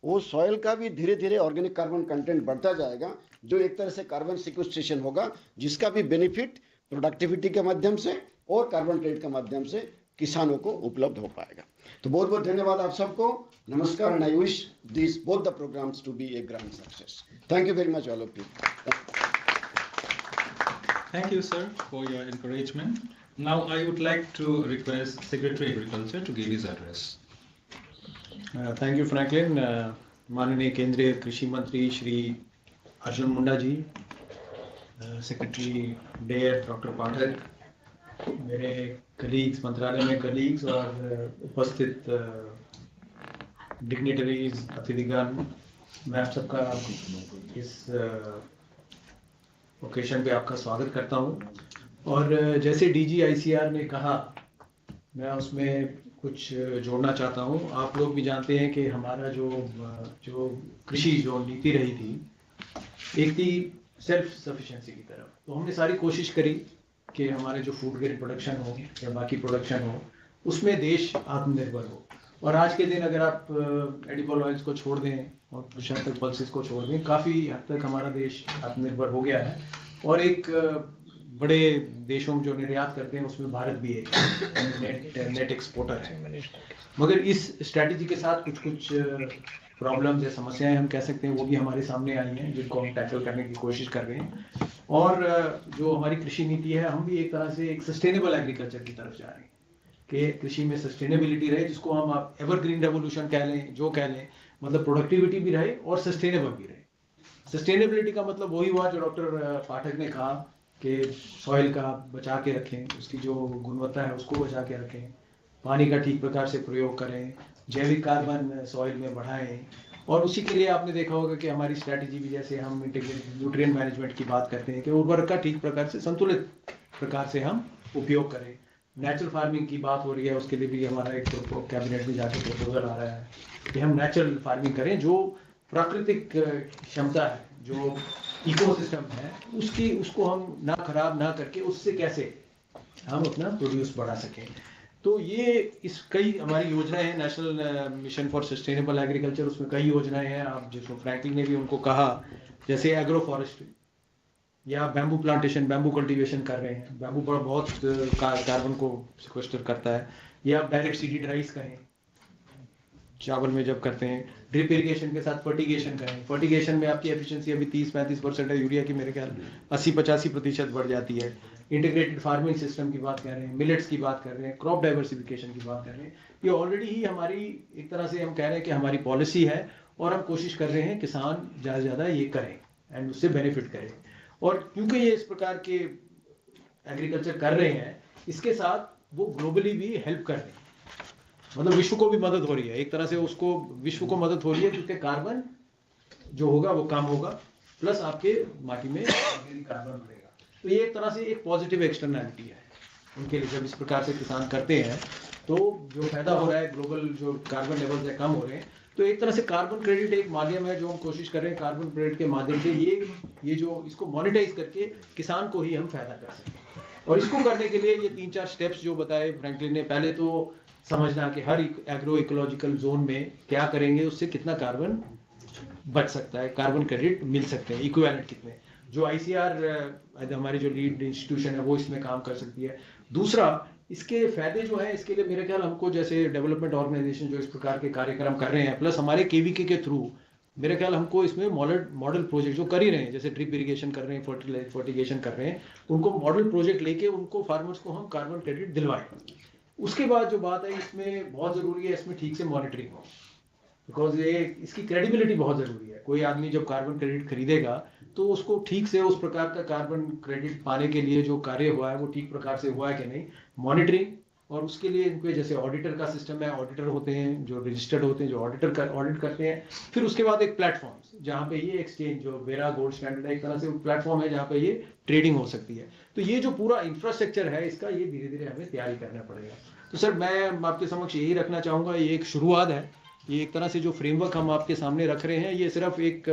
वो सॉइल का भी धीरे धीरे ऑर्गेनिक कार्बन कंटेंट बढ़ता जाएगा, जो एक तरह से कार्बन सिक्वेस्ट्रेशन होगा, जिसका भी बेनिफिट प्रोडक्टिविटी के माध्यम से और कार्बन क्रेडिट के माध्यम से किसानों को उपलब्ध हो पाएगा. तो बहुत बहुत धन्यवाद आप सबको. नमस्कार and I wish this both the programmes to be a grand success. Thank you very much all of you. Thank you, sir, for your encouragement. Now I would like to request Secretary Agriculture to give his address. Thank you Franklin. माननीय केंद्रीय कृषि मंत्री Shri Arjun Munda ji, secretary dare doctor पाठक, मेरे colleagues, मंत्रालय में colleagues और उपस्थित dignitaries, अतिथिगण, मैं आप सबका इस ओकेशन पे आपका स्वागत करता हूँ. और जैसे डीजी आईसीआर ने कहा, मैं उसमें कुछ जोड़ना चाहता हूँ. आप लोग भी जानते हैं कि हमारा जो कृषि जो नीति रही थी, एक थी सेल्फ सफिशिएंसी की तरफ. तो हमने सारी कोशिश करी कि हमारे जो फूड ग्रेन प्रोडक्शन हो या बाकी प्रोडक्शन हो, उसमें देश आत्मनिर्भर हो. और आज के दिन अगर आप एडिबल ऑयल्स को छोड़ दें और प्रोसेस्ड पल्सेस को छोड़ दें, काफ़ी हद तक हमारा देश आत्मनिर्भर हो गया है. और एक बड़े देशों में जो निर्यात करते हैं उसमें भारत भी एक नेट एक्सपोर्टर है। मगर इस स्ट्रैटेजी के साथ कुछ कुछ प्रॉब्लम्स या समस्याएं हम कह सकते हैं वो भी हमारे सामने आई हैं, जिनको हम टैकल करने की कोशिश कर रहे हैं। और जो हमारी कृषि नीति है, हम भी एक तरह से एक सस्टेनेबल एग्रीकल्चर की तरफ जा रहे हैं कि कृषि में सस्टेनेबिलिटी रहे, जिसको हम आप एवरग्रीन रेवोल्यूशन कह लें, जो कह लें, मतलब प्रोडक्टिविटी भी रहे और सस्टेनेबल भी रहे। सस्टेनेबिलिटी का मतलब वही हुआ जो डॉक्टर पाठक ने कहा कि सॉइल का बचा के रखें, उसकी जो गुणवत्ता है उसको बचा के रखें, पानी का ठीक प्रकार से प्रयोग करें, जैविक कार्बन सॉइल में बढ़ाएं। और उसी के लिए आपने देखा होगा कि हमारी स्ट्रैटेजी भी, जैसे हम इंटीग्रेटेड न्यूट्रिएंट मैनेजमेंट की बात करते हैं कि उर्वरक का ठीक प्रकार से संतुलित प्रकार से हम उपयोग करें। नेचुरल फार्मिंग की बात हो रही है, उसके लिए भी हमारा एक कैबिनेट में जाकर प्रपोजल आ रहा है कि हम नेचुरल फार्मिंग करें, जो प्राकृतिक क्षमता है, जो इकोसिस्टम है, उसको हम ना खराब ना करके उससे कैसे हम अपना प्रोड्यूस बढ़ा सकें। तो ये इस कई हमारी योजनाएं हैं, national mission for sustainable agriculture, उसमें कई योजनाएं हैं। आप जिसको फ्रैंकलिन ने भी उनको कहा, जैसे एग्रो फॉरेस्ट्री या बैम्बू प्लांटेशन, बैम्बू कल्टीवेशन कर रहे हैं। बैम्बू बहुत कार्बन को सिक्वेस्टर करता है। या डायरेक्ट सीडेड राइस कहें, चावल में जब करते हैं, ड्रिप इरिगेशन के साथ फर्टिगेशन करें। फर्टिगेशन में आपकी एफिशिएंसी अभी 30-35% है, यूरिया की मेरे ख्याल 80-85% बढ़ जाती है। इंटीग्रेटेड फार्मिंग सिस्टम की बात कर रहे हैं, मिलेट्स की बात कर रहे हैं, क्रॉप डाइवर्सिफिकेशन की बात कर रहे हैं। ये ऑलरेडी ही हमारी एक तरह से हम कह रहे हैं कि हमारी पॉलिसी है, और हम कोशिश कर रहे हैं किसान ज़्यादा से ज़्यादा ये करें एंड उससे बेनिफिट करें। और क्योंकि ये इस प्रकार के एग्रीकल्चर कर रहे हैं, इसके साथ वो ग्लोबली भी हेल्प कर रहे हैं, मतलब विश्व को भी मदद हो रही है एक तरह से, उसको विश्व को मदद हो रही है, क्योंकि कार्बन जो होगा वो कम होगा, प्लस आपके माटी में कार्बन बढ़ेगा। तो ये एक तरह से एक पॉजिटिव एक्सटर्नैलिटी है उनके लिए। जब इस प्रकार से किसान करते हैं तो जो फायदा हो रहा है, ग्लोबल जो कार्बन लेवल है कम हो रहे हैं, तो एक तरह से कार्बन क्रेडिट एक माध्यम है जो हम कोशिश कर रहे हैं कार्बन क्रेडिट के माध्यम से ये जो इसको मोनेटाइज करके किसान को ही हम फायदा कर सकें। और इसको करने के लिए ये 3-4 स्टेप्स जो बताए फ्रैंकलिन ने, पहले तो समझना कि हर एग्रो इकोलॉजिकल जोन में क्या करेंगे, उससे कितना कार्बन बच सकता है, कार्बन क्रेडिट मिल सकते हैं, इक्विवेलेंट कितने, जो ICAR हमारी जो लीड इंस्टीट्यूशन है वो इसमें काम कर सकती है। दूसरा, इसके फायदे जो है, इसके लिए मेरे ख्याल हमको जैसे डेवलपमेंट ऑर्गेनाइजेशन जो इस प्रकार के कार्यक्रम कर रहे हैं, प्लस हमारे KVK के थ्रू मेरे ख्याल हमको इसमें मॉडल प्रोजेक्ट जो कर ही रहे हैं, जैसे ड्रिप इरिगेशन कर रहे हैं, फर्टिगेशन कर रहे हैं, उनको मॉडल प्रोजेक्ट लेके उनको फार्मर्स को हम कार्बन क्रेडिट दिलवाएं। उसके बाद जो बात है, इसमें बहुत ज़रूरी है इसमें ठीक से मॉनिटरिंग हो, बिकॉज ये इसकी क्रेडिबिलिटी बहुत ज़रूरी है। कोई आदमी जब कार्बन क्रेडिट खरीदेगा तो उसको ठीक से उस प्रकार का कार्बन क्रेडिट पाने के लिए जो कार्य हुआ है वो ठीक प्रकार से हुआ है कि नहीं, मॉनिटरिंग। और उसके लिए इनके जैसे ऑडिटर का सिस्टम है, ऑडिटर होते हैं जो रजिस्टर्ड होते हैं, जो ऑडिट करते हैं। फिर उसके बाद एक प्लेटफॉर्म जहाँ पे ये एक्सचेंज जो बेरा गोल्ड स्टैंडर्ड है, एक तरह से प्लेटफॉर्म है जहाँ पे ये ट्रेडिंग हो सकती है। तो ये जो पूरा इंफ्रास्ट्रक्चर है इसका, ये धीरे धीरे हमें तैयारी करना पड़ेगा। तो सर मैं आपके समक्ष यही रखना चाहूँगा, ये एक शुरुआत है, ये एक तरह से जो फ्रेमवर्क हम आपके सामने रख रहे हैं, ये सिर्फ एक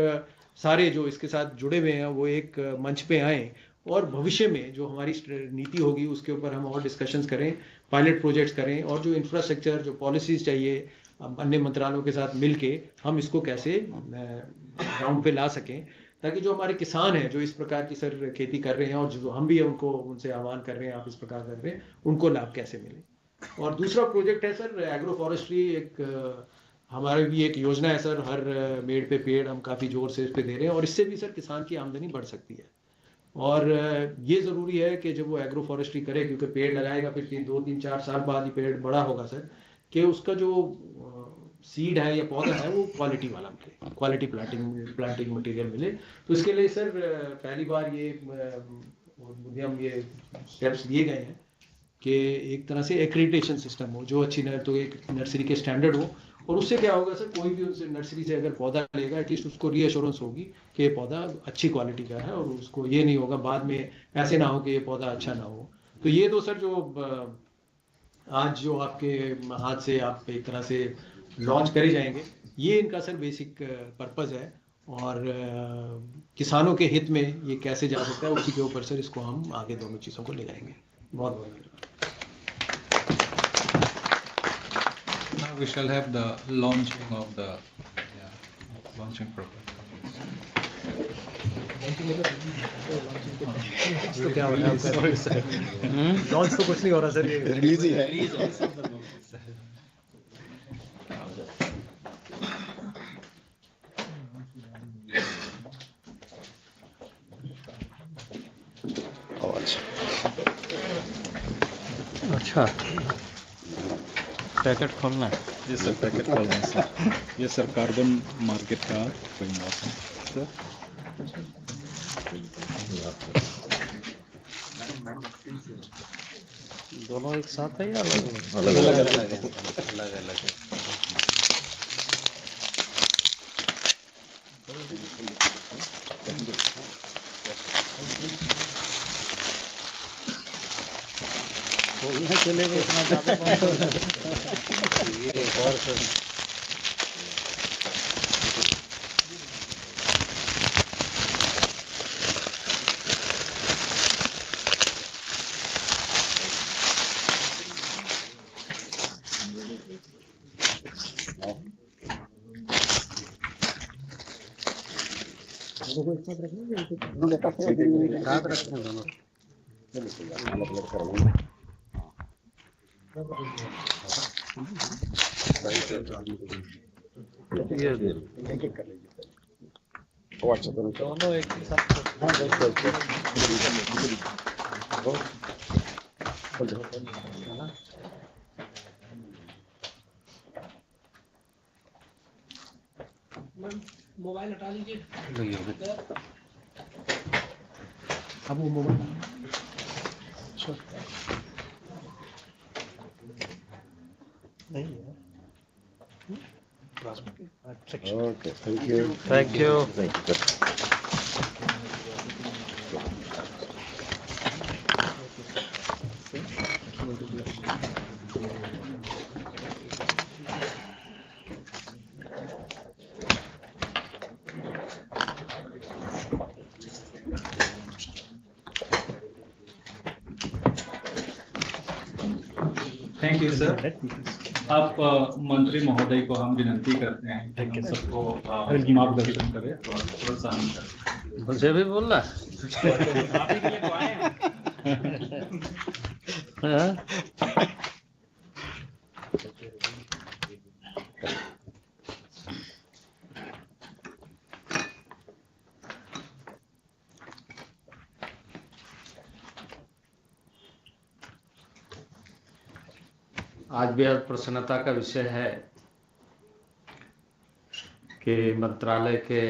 सारे जो इसके साथ जुड़े हुए हैं वो एक मंच पे आए, और भविष्य में जो हमारी नीति होगी उसके ऊपर हम और डिस्कशंस करें, पायलट प्रोजेक्ट्स करें, और जो इंफ्रास्ट्रक्चर जो पॉलिसीज चाहिए अन्य मंत्रालयों के साथ मिलके हम इसको कैसे ग्राउंड पे ला सकें, ताकि जो हमारे किसान हैं जो इस प्रकार की सर खेती कर रहे हैं, और जो हम भी उनको उनसे आह्वान कर रहे हैं, आप इस प्रकार कर रहे हैं, उनको लाभ कैसे मिले। और दूसरा प्रोजेक्ट है सर एग्रो फॉरेस्ट्री, एक हमारी भी एक योजना है सर, हर मेड़ पे पेड़, हम काफ़ी जोर से इस पे दे रहे हैं, और इससे भी सर किसान की आमदनी बढ़ सकती है। और ये ज़रूरी है कि जब वो एग्रो फॉरेस्ट्री करे, क्योंकि पेड़ लगाएगा फिर 2-3-4 साल बाद ही पेड़ बड़ा होगा सर, कि उसका जो सीड है या पौधा है वो क्वालिटी वाला मिले, क्वालिटी प्लांटिंग मटेरियल मिले। तो इसके लिए सर पहली बार ये उद्यम ये स्टेप्स लिए गए हैं कि एक तरह से एक्रेडिटेशन सिस्टम हो, जो अच्छी तो एक नर्सरी के स्टैंडर्ड हो, और उससे क्या होगा सर, कोई भी उनसे नर्सरी से अगर पौधा लेगा, एटलीस्ट उसको रीअश्योरेंस होगी कि ये पौधा अच्छी क्वालिटी का है, और उसको ये नहीं होगा बाद में ऐसे ना हो कि ये पौधा अच्छा ना हो। तो ये तो सर जो आज जो आपके हाथ से आप एक तरह से लॉन्च करे जाएंगे, ये इनका सर बेसिक पर्पज़ है, और किसानों के हित में ये कैसे जा सकता है उसी के ऊपर सर इसको हम आगे दोनों चीज़ों को ले जाएंगे। बहुत बहुत धन्यवाद। Now we shall have the launching of the launching program. तो क्या हो रहा है आपका? लॉन्च तो कुछ नहीं हो रहा सर, ये रिलीज ही है। अच्छा, पैकेट खोलना है। ये सर पैकेट खोलना है सर। ये सर कार्बन मार्केट का फ्रेमवर्क है सर। दोनों एक साथ है या अलग अलग? अलग अलग अलग अलग है। खोलने के लिए भी इतना ज़्यादा ये एक और सर। साथ रखते हैं दोनों। ये दोनों एक ही साथ। मोबाइल हटा लीजिए। अब वो मोबाइल नहीं है। Okay, thank you. Thank you. Thank you sir. आप मंत्री महोदय को हम विनंती करते हैं कि सबको मार्गदर्शन करें और प्रोत्साहन करें। मुझे भी बोलना है? आप ही के लिए तो आए हैं। हाँ? आज बेहद प्रसन्नता का विषय है कि मंत्रालय के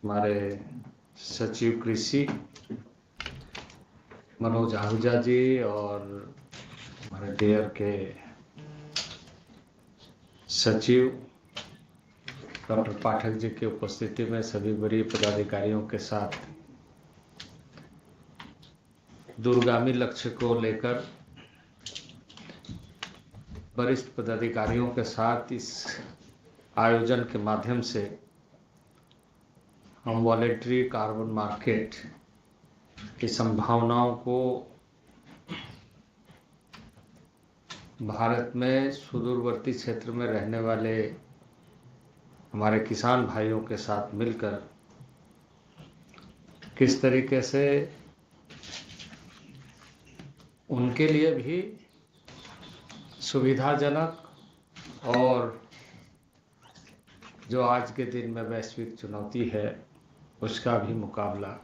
हमारे सचिव कृषि मनोज आहूजा जी और हमारे डेयर के सचिव डॉक्टर पाठक जी की उपस्थिति में सभी वरीय पदाधिकारियों के साथ दूरगामी लक्ष्य को लेकर वरिष्ठ पदाधिकारियों के साथ इस आयोजन के माध्यम से हम वॉलेटरी कार्बन मार्केट की संभावनाओं को भारत में सुदूरवर्ती क्षेत्र में रहने वाले हमारे किसान भाइयों के साथ मिलकर किस तरीके से उनके लिए भी सुविधाजनक और जो आज के दिन में वैश्विक चुनौती है उसका भी मुकाबला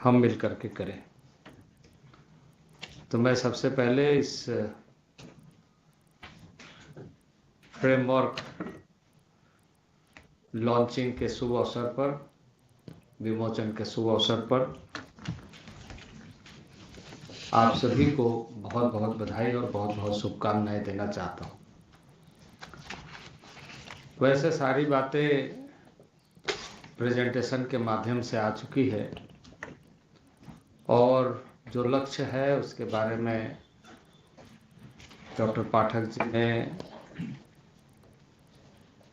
हम मिलकर के करें। तो मैं सबसे पहले इस फ्रेमवर्क लॉन्चिंग के शुभ अवसर पर, विमोचन के शुभ अवसर पर आप सभी को बहुत बहुत बधाई और बहुत बहुत शुभकामनाएं देना चाहता हूँ। वैसे सारी बातें प्रेजेंटेशन के माध्यम से आ चुकी है और जो लक्ष्य है उसके बारे में डॉक्टर पाठक जी ने,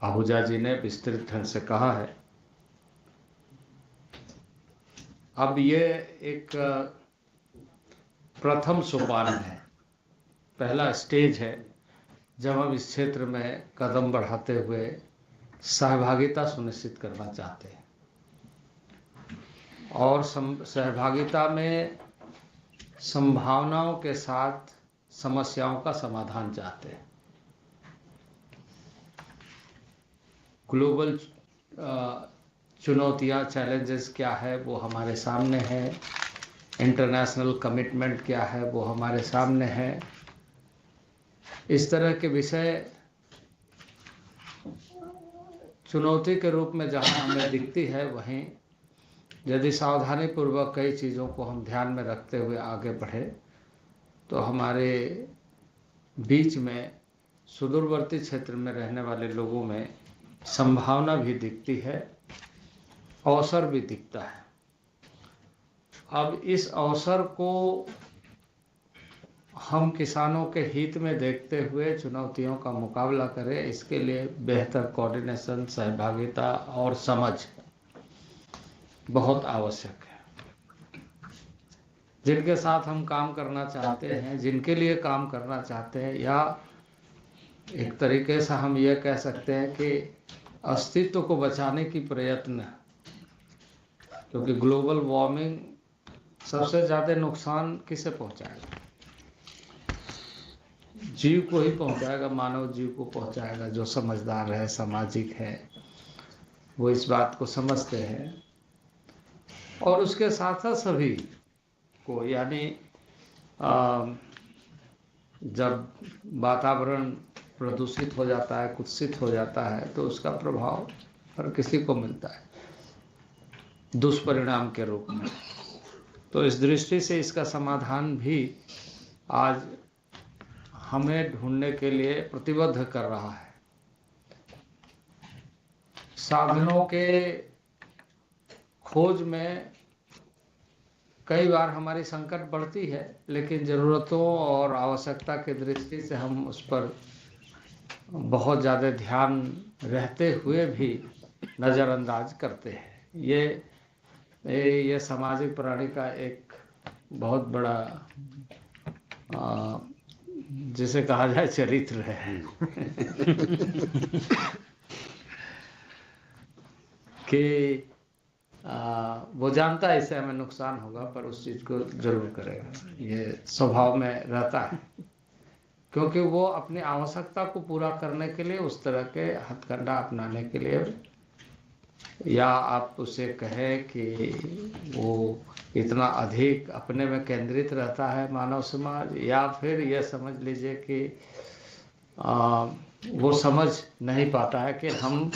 आहूजा जी ने विस्तृत ढंग से कहा है। अब ये एक प्रथम सोपान है, पहला स्टेज है जब हम इस क्षेत्र में कदम बढ़ाते हुए सहभागिता सुनिश्चित करना चाहते हैं और सहभागिता में संभावनाओं के साथ समस्याओं का समाधान चाहते हैं। ग्लोबल चुनौतियां, चैलेंजेस क्या है वो हमारे सामने है, इंटरनेशनल कमिटमेंट क्या है वो हमारे सामने है। इस तरह के विषय चुनौती के रूप में जहां हमें दिखती है, वहीं यदि सावधानी पूर्वक कई चीज़ों को हम ध्यान में रखते हुए आगे बढ़े तो हमारे बीच में सुदूरवर्ती क्षेत्र में रहने वाले लोगों में संभावना भी दिखती है, अवसर भी दिखता है। अब इस अवसर को हम किसानों के हित में देखते हुए चुनौतियों का मुकाबला करें, इसके लिए बेहतर कोऑर्डिनेशन, सहभागिता और समझ बहुत आवश्यक है। जिनके साथ हम काम करना चाहते हैं, जिनके लिए काम करना चाहते हैं, या एक तरीके से हम ये कह सकते हैं कि अस्तित्व को बचाने की प्रयत्न, क्योंकि ग्लोबल वार्मिंग सबसे ज़्यादा नुकसान किसे पहुंचाएगा? जीव को ही पहुंचाएगा, मानव जीव को पहुंचाएगा। जो समझदार है, सामाजिक है, वो इस बात को समझते हैं और उसके साथ साथ सभी को, यानी जब वातावरण प्रदूषित हो जाता है, कुत्सित हो जाता है, तो उसका प्रभाव हर किसी को मिलता है दुष्परिणाम के रूप में। तो इस दृष्टि से इसका समाधान भी आज हमें ढूंढने के लिए प्रतिबद्ध कर रहा है। साधनों के खोज में कई बार हमारी संकट बढ़ती है, लेकिन ज़रूरतों और आवश्यकता की दृष्टि से हम उस पर बहुत ज़्यादा ध्यान रहते हुए भी नज़रअंदाज करते हैं। ये सामाजिक प्राणी का एक बहुत बड़ा जिसे कहा जाए चरित्र है कि वो जानता है इससे हमें नुकसान होगा, पर उस चीज़ को जरूर करेगा। ये स्वभाव में रहता है, क्योंकि वो अपनी आवश्यकता को पूरा करने के लिए उस तरह के हथकंडा अपनाने के लिए, या आप उसे कहें कि वो इतना अधिक अपने में केंद्रित रहता है मानव समाज, या फिर यह समझ लीजिए कि वो समझ नहीं पाता है कि हम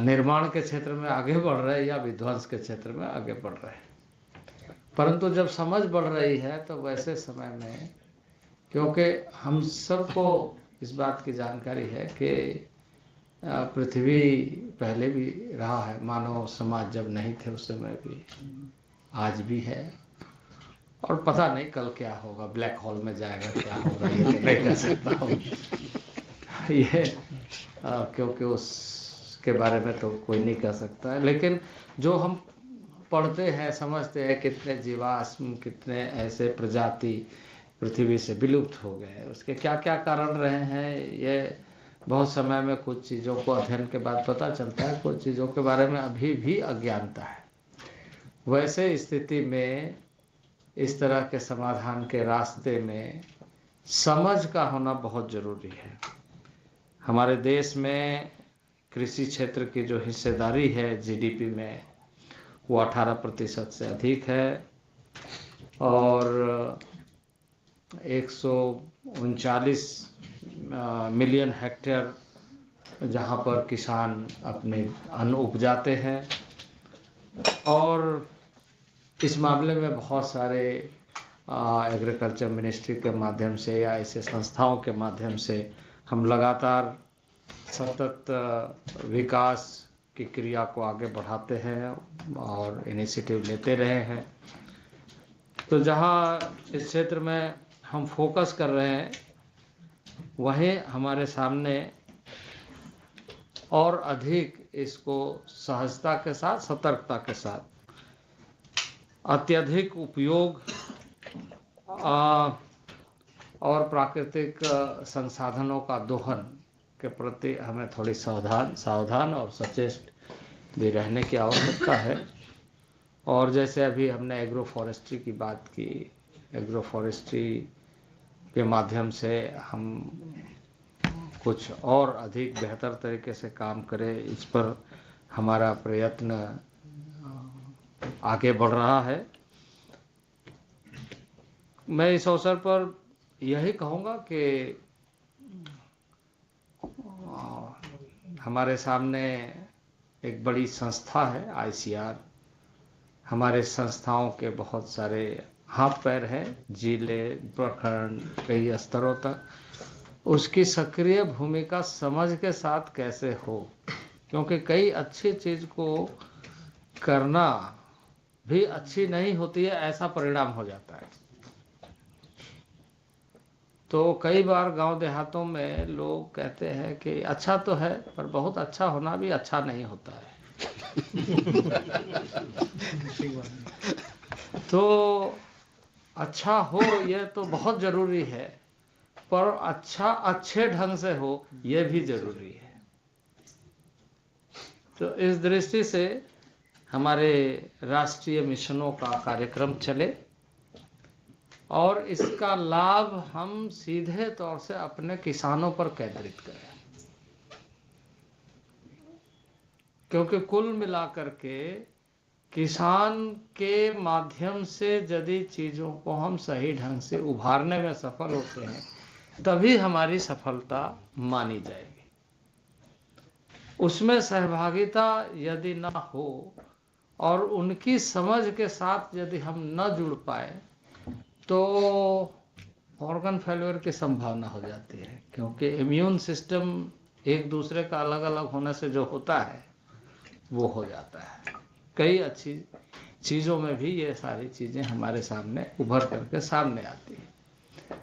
निर्माण के क्षेत्र में आगे बढ़ रहे हैं या विध्वंस के क्षेत्र में आगे बढ़ रहे हैं। परंतु जब समझ बढ़ रही है तो वैसे समय में, क्योंकि हम सबको इस बात की जानकारी है कि पृथ्वी पहले भी रहा है, मानव समाज जब नहीं थे उस समय भी, आज भी है, और पता नहीं कल क्या होगा, ब्लैक होल में जाएगा क्या होगा ये तो नहीं कह सकता हूँ ये क्योंकि उसके बारे में तो कोई नहीं कह सकता है। लेकिन जो हम पढ़ते हैं, समझते हैं, कितने जीवाश्म, कितने ऐसे प्रजाति पृथ्वी से विलुप्त हो गए, उसके क्या क्या कारण रहे हैं, ये बहुत समय में कुछ चीज़ों को अध्ययन के बाद पता चलता है, कुछ चीज़ों के बारे में अभी भी अज्ञानता है। वैसे स्थिति में इस तरह के समाधान के रास्ते में समझ का होना बहुत ज़रूरी है। हमारे देश में कृषि क्षेत्र की जो हिस्सेदारी है जीडीपी में, वो 18% से अधिक है, और 139 मिलियन हेक्टेयर जहाँ पर किसान अपने अन्न उपजाते हैं, और इस मामले में बहुत सारे एग्रीकल्चर मिनिस्ट्री के माध्यम से या ऐसे संस्थाओं के माध्यम से हम लगातार सतत विकास की क्रिया को आगे बढ़ाते हैं और इनिशिएटिव लेते रहे हैं। तो जहाँ इस क्षेत्र में हम फोकस कर रहे हैं, वहीं हमारे सामने और अधिक इसको सहजता के साथ, सतर्कता के साथ, अत्यधिक उपयोग और प्राकृतिक संसाधनों का दोहन के प्रति हमें थोड़ी सावधान और सचेत भी रहने की आवश्यकता है। और जैसे अभी हमने एग्रो फॉरेस्ट्री की बात की, एग्रो फॉरेस्ट्री के माध्यम से हम कुछ और अधिक बेहतर तरीके से काम करें, इस पर हमारा प्रयत्न आगे बढ़ रहा है। मैं इस अवसर पर यही कहूँगा कि हमारे सामने एक बड़ी संस्था है ICR। हमारे संस्थाओं के बहुत सारे हाथ पैर हैं, जिले, प्रखंड, कई स्तरों तक। उसकी सक्रिय भूमिका समझ के साथ कैसे हो, क्योंकि कई अच्छी चीज़ को करना भी अच्छी नहीं होती है, ऐसा परिणाम हो जाता है। तो कई बार गांव देहातों में लोग कहते हैं कि अच्छा तो है, पर बहुत अच्छा होना भी अच्छा नहीं होता है। तो अच्छा हो ये तो बहुत ज़रूरी है, पर अच्छा अच्छे ढंग से हो ये भी ज़रूरी है। तो इस दृष्टि से हमारे राष्ट्रीय मिशनों का कार्यक्रम चले और इसका लाभ हम सीधे तौर से अपने किसानों पर केंद्रित करें, क्योंकि कुल मिलाकर के किसान के माध्यम से यदि चीज़ों को हम सही ढंग से उभारने में सफल होते हैं, तभी हमारी सफलता मानी जाएगी। उसमें सहभागिता यदि ना हो और उनकी समझ के साथ यदि हम न जुड़ पाए तो ऑर्गन फेल्योर की संभावना हो जाती है, क्योंकि इम्यून सिस्टम एक दूसरे का अलग अलग होने से जो होता है वो हो जाता है। कई अच्छी चीज़ों में भी ये सारी चीज़ें हमारे सामने उभर करके सामने आती हैं।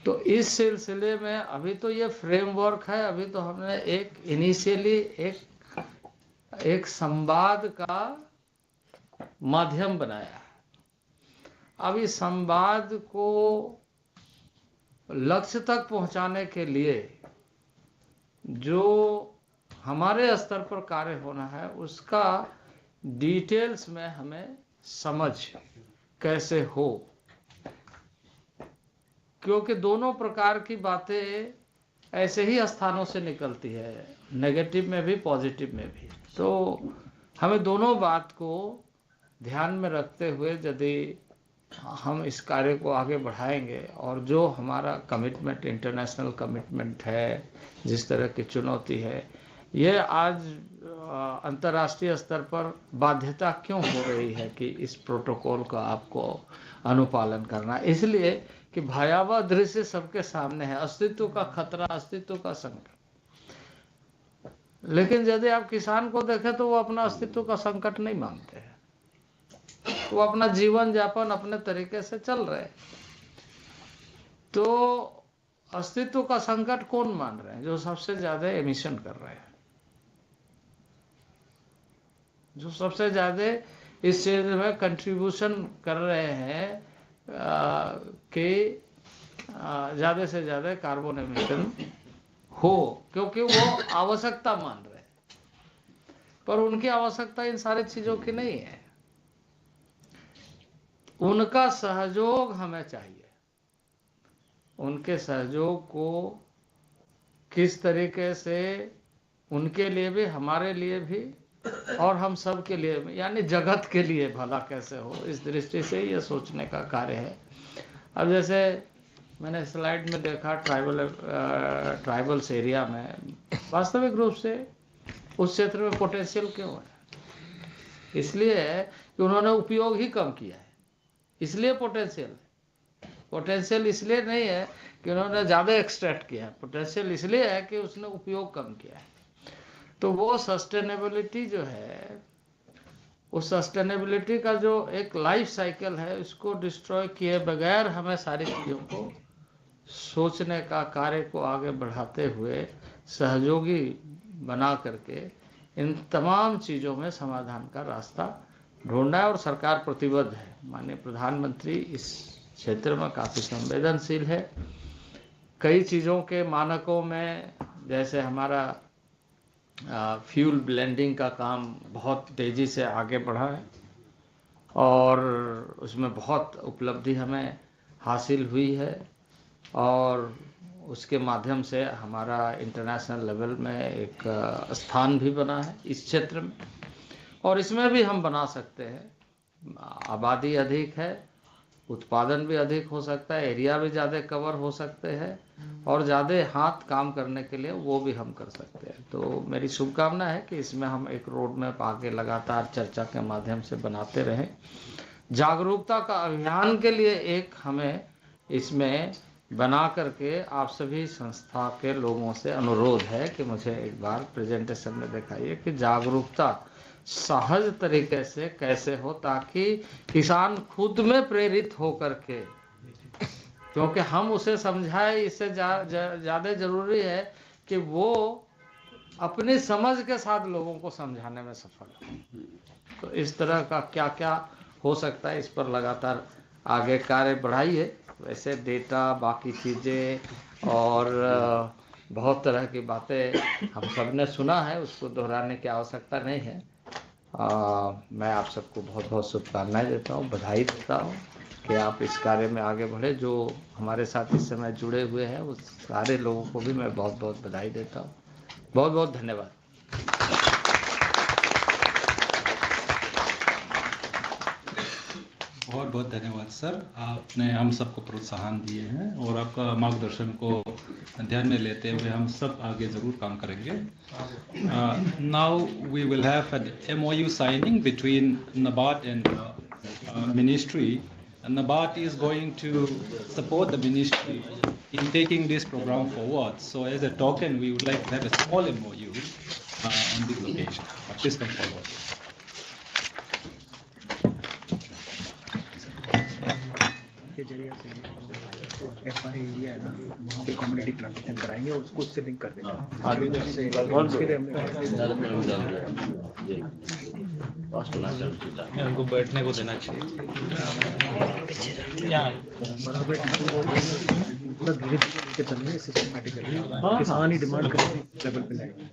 तो इस सिलसिले में अभी तो ये फ्रेमवर्क है, अभी तो हमने एक इनिशियली एक संवाद का माध्यम बनाया है। अब इस संवाद को लक्ष्य तक पहुंचाने के लिए जो हमारे स्तर पर कार्य होना है उसका डिटेल्स में हमें समझ कैसे हो, क्योंकि दोनों प्रकार की बातें ऐसे ही स्थानों से निकलती है, नेगेटिव में भी पॉजिटिव में भी। तो हमें दोनों बात को ध्यान में रखते हुए यदि हम इस कार्य को आगे बढ़ाएंगे और जो हमारा कमिटमेंट, इंटरनेशनल कमिटमेंट है, जिस तरह की चुनौती है, ये आज अंतर्राष्ट्रीय स्तर पर बाध्यता क्यों हो रही है कि इस प्रोटोकॉल का आपको अनुपालन करना, इसलिए कि भयावह दृश्य सबके सामने है, अस्तित्व का खतरा, अस्तित्व का संकट। लेकिन यदि आप किसान को देखें तो वो अपना अस्तित्व का संकट नहीं मानते हैं, वो अपना जीवन यापन अपने तरीके से चल रहे हैं। तो अस्तित्व का संकट कौन मान रहे हैं? जो सबसे ज्यादा एमिशन कर रहे हैं, जो सबसे ज्यादा इस क्षेत्र में कंट्रीब्यूशन कर रहे हैं कि ज़्यादा से ज़्यादा कार्बन एमिशन हो, क्योंकि वो आवश्यकता मान रहे हैं। पर उनकी आवश्यकता इन सारी चीज़ों की नहीं है, उनका सहयोग हमें चाहिए। उनके सहयोग को किस तरीके से उनके लिए भी, हमारे लिए भी और हम सब के लिए, यानी जगत के लिए भला कैसे हो, इस दृष्टि से ये सोचने का कार्य है। अब जैसे मैंने स्लाइड में देखा, ट्राइबल्स एरिया में वास्तविक रूप से उस क्षेत्र में पोटेंशियल क्यों है? इसलिए है कि उन्होंने उपयोग ही कम किया है, इसलिए पोटेंशियल इसलिए नहीं है कि उन्होंने ज़्यादा एक्सट्रैक्ट किया है, पोटेंशियल इसलिए है कि उसने उपयोग कम किया है। तो वो सस्टेनेबिलिटी जो है, उस सस्टेनेबिलिटी का जो एक लाइफ साइकिल है, उसको डिस्ट्रॉय किए बगैर हमें सारी चीज़ों को सोचने का, कार्य को आगे बढ़ाते हुए सहयोगी बना करके इन तमाम चीज़ों में समाधान का रास्ता ढूंढना है। और सरकार प्रतिबद्ध है। माननीय प्रधानमंत्री इस क्षेत्र में काफ़ी संवेदनशील है, कई चीज़ों के मानकों में जैसे हमारा फ्यूल ब्लेंडिंग का काम बहुत तेज़ी से आगे बढ़ा है और उसमें बहुत उपलब्धि हमें हासिल हुई है और उसके माध्यम से हमारा इंटरनेशनल लेवल में एक स्थान भी बना है इस क्षेत्र में और इसमें भी हम बना सकते हैं। आबादी अधिक है, उत्पादन भी अधिक हो सकता है, एरिया भी ज़्यादा कवर हो सकते हैं और ज़्यादा हाथ काम करने के लिए वो भी हम कर सकते हैं। तो मेरी शुभकामना है कि इसमें हम एक रोड मैप आगे लगातार चर्चा के माध्यम से बनाते रहें। जागरूकता का अभियान के लिए एक हमें इसमें बना करके आप सभी संस्था के लोगों से अनुरोध है कि मुझे एक बार प्रेजेंटेशन में दिखाइए कि जागरूकता सहज तरीके से कैसे हो ताकि किसान खुद में प्रेरित हो करके, क्योंकि हम उसे समझाएं इससे ज़्यादा जरूरी है कि वो अपनी समझ के साथ लोगों को समझाने में सफल हो। तो इस तरह का क्या क्या हो सकता है इस पर लगातार आगे कार्य बढ़ाइए। वैसे डेटा बाकी चीज़ें और बहुत तरह की बातें हम सब ने सुना है, उसको दोहराने की आवश्यकता नहीं है। मैं आप सबको बहुत बहुत शुभकामनाएं देता हूँ, बधाई देता हूँ कि आप इस कार्य में आगे बढ़े। जो हमारे साथ इस समय जुड़े हुए हैं उस सारे लोगों को भी मैं बहुत बहुत बधाई देता हूँ। बहुत बहुत धन्यवाद। बहुत बहुत धन्यवाद सर, आपने हम सबको प्रोत्साहन दिए हैं और आपका मार्गदर्शन को ध्यान में लेते हुए हम सब आगे ज़रूर काम करेंगे। Now we will have an MOU signing between NABARD and ministry. NABARD is going to support the ministry in taking this program forward. So as a token, we would like to have a small MOU on this occasion. Please come forward. के जरिए से FI area है ना, वहाँ पे community plantation कराएंगे और उसको उससे लिंक कर देंगे। आगे उससे उसके लिए हमने उनको बैठने को देना चाहिए। पूरा धीरे धीरे के चलने सिस्टमैटिकली किसान ही डिमांड करेंगे लेवल पे लाएंगे।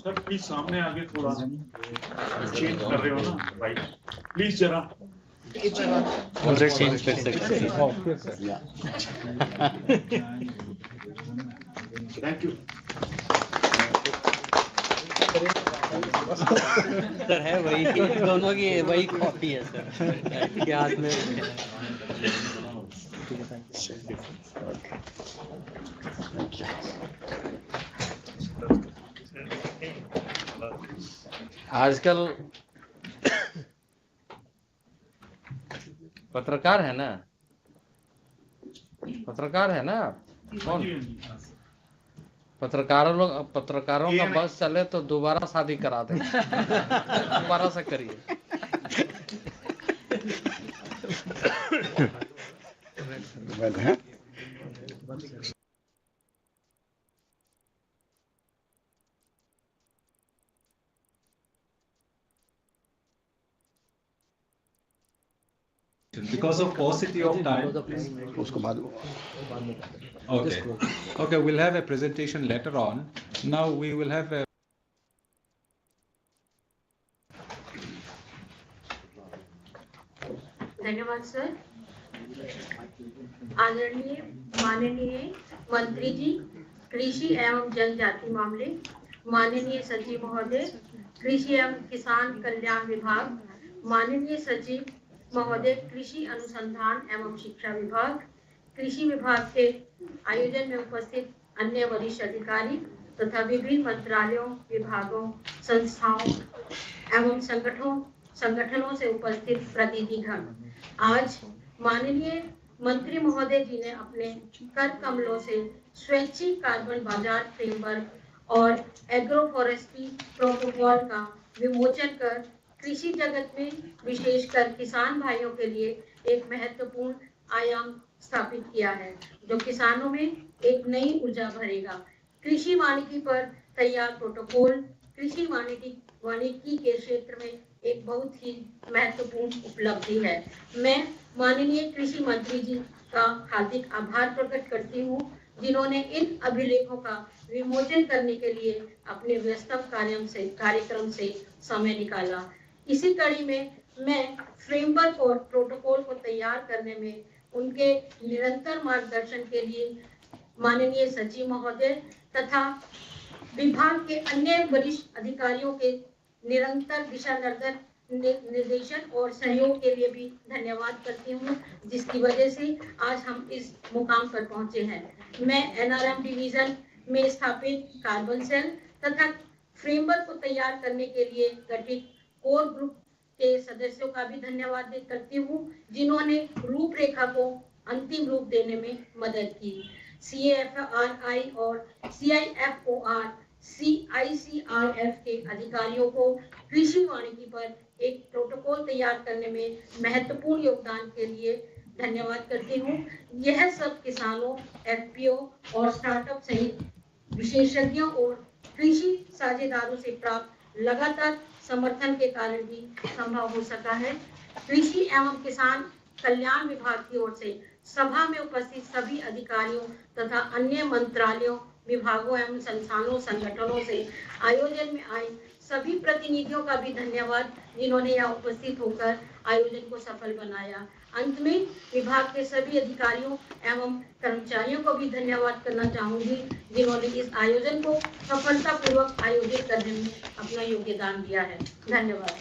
सर प्लीज सामने आगे थोड़ा चेंज कर रहे हो ना भाई, प्लीज जरा उधर चेंज कर सकते हैं। थैंक यू सर है वही, दोनों की वही कॉपी है सर के हाथ में। आजकल पत्रकार है ना, पत्रकार है ना, कौन पत्रकारों का बस चले तो दोबारा शादी करा दे, दोबारा से करिए। Because of paucity of time. उसको बाद Okay. Okay, we'll have a presentation later on. Now we will have a धन्यवाद सर। आदरणीय माननीय मंत्री जी कृषि एवं जनजाति मामले, माननीय सचिव महोदय कृषि एवं किसान कल्याण विभाग, माननीय सचिव महोदय कृषि अनुसंधान एवं शिक्षा विभाग, कृषि विभाग के आयोजन में उपस्थित अन्य वरिष्ठ अधिकारी तथा विभिन्न मंत्रालयों, विभागों, संस्थाओं एवं संगठनों से उपस्थित प्रतिनिधिगण, आज माननीय मंत्री महोदय जी ने अपने कर कमलों से स्वैच्छिक कार्बन बाजार फ्रेमवर्क और एग्रोफोरेस्ट्री प्रोटोकॉल का विमोचन कर कृषि जगत में विशेषकर किसान भाइयों के लिए एक महत्वपूर्ण आयाम स्थापित किया है, जो किसानों में एक नई ऊर्जा भरेगा। कृषि वानिकी पर तैयार प्रोटोकॉल कृषि वानिकी के क्षेत्र में एक बहुत ही महत्वपूर्ण उपलब्धि है। मैं माननीय कृषि मंत्री जी का हार्दिक आभार प्रकट करती हूँ, जिन्होंने इन अभिलेखों का विमोचन करने के लिए अपने व्यस्तम कार्यक्रम से समय निकाला। इसी कड़ी में मैं फ्रेमवर्क और प्रोटोकॉल को तैयार करने में उनके निरंतर मार्गदर्शन के लिए माननीय सचिव महोदय तथा विभाग के अन्य वरिष्ठ अधिकारियों के निरंतर दिशा निर्देशन और सहयोग के लिए भी धन्यवाद करती हूँ, जिसकी वजह से आज हम इस मुकाम पर पहुँचे हैं। मैं NRM डिवीजन में स्थापित कार्बन सेल तथा फ्रेमवर्क को तैयार करने के लिए गठित कोर ग्रुप के सदस्यों का भी धन्यवाद करती हूँ, जिन्होंने रूपरेखा को अंतिम रूप देने में मदद की। CAFRI और CIFOR ICRF के अधिकारियों को कृषि वानिकी पर एक प्रोटोकॉल तैयार करने में महत्वपूर्ण योगदान के लिए धन्यवाद करती हूँ। यह सब किसानों, FPO और स्टार्टअप सहित विशेषज्ञों और कृषि साझेदारों से प्राप्त लगातार समर्थन के कारण भी संभव हो सका है। कृषि एवं किसान कल्याण विभाग की ओर से सभा में उपस्थित सभी अधिकारियों तथा अन्य मंत्रालयों, विभागों एवं संगठनों से आयोजन में आए सभी प्रतिनिधियों का भी धन्यवाद, जिन्होंने यहाँ उपस्थित होकर आयोजन को सफल बनाया। अंत में विभाग के सभी अधिकारियों एवं कर्मचारियों को भी धन्यवाद करना चाहूंगी, जिन्होंने इस आयोजन को सफलतापूर्वक आयोजित करने में अपना योगदान दिया है। धन्यवाद।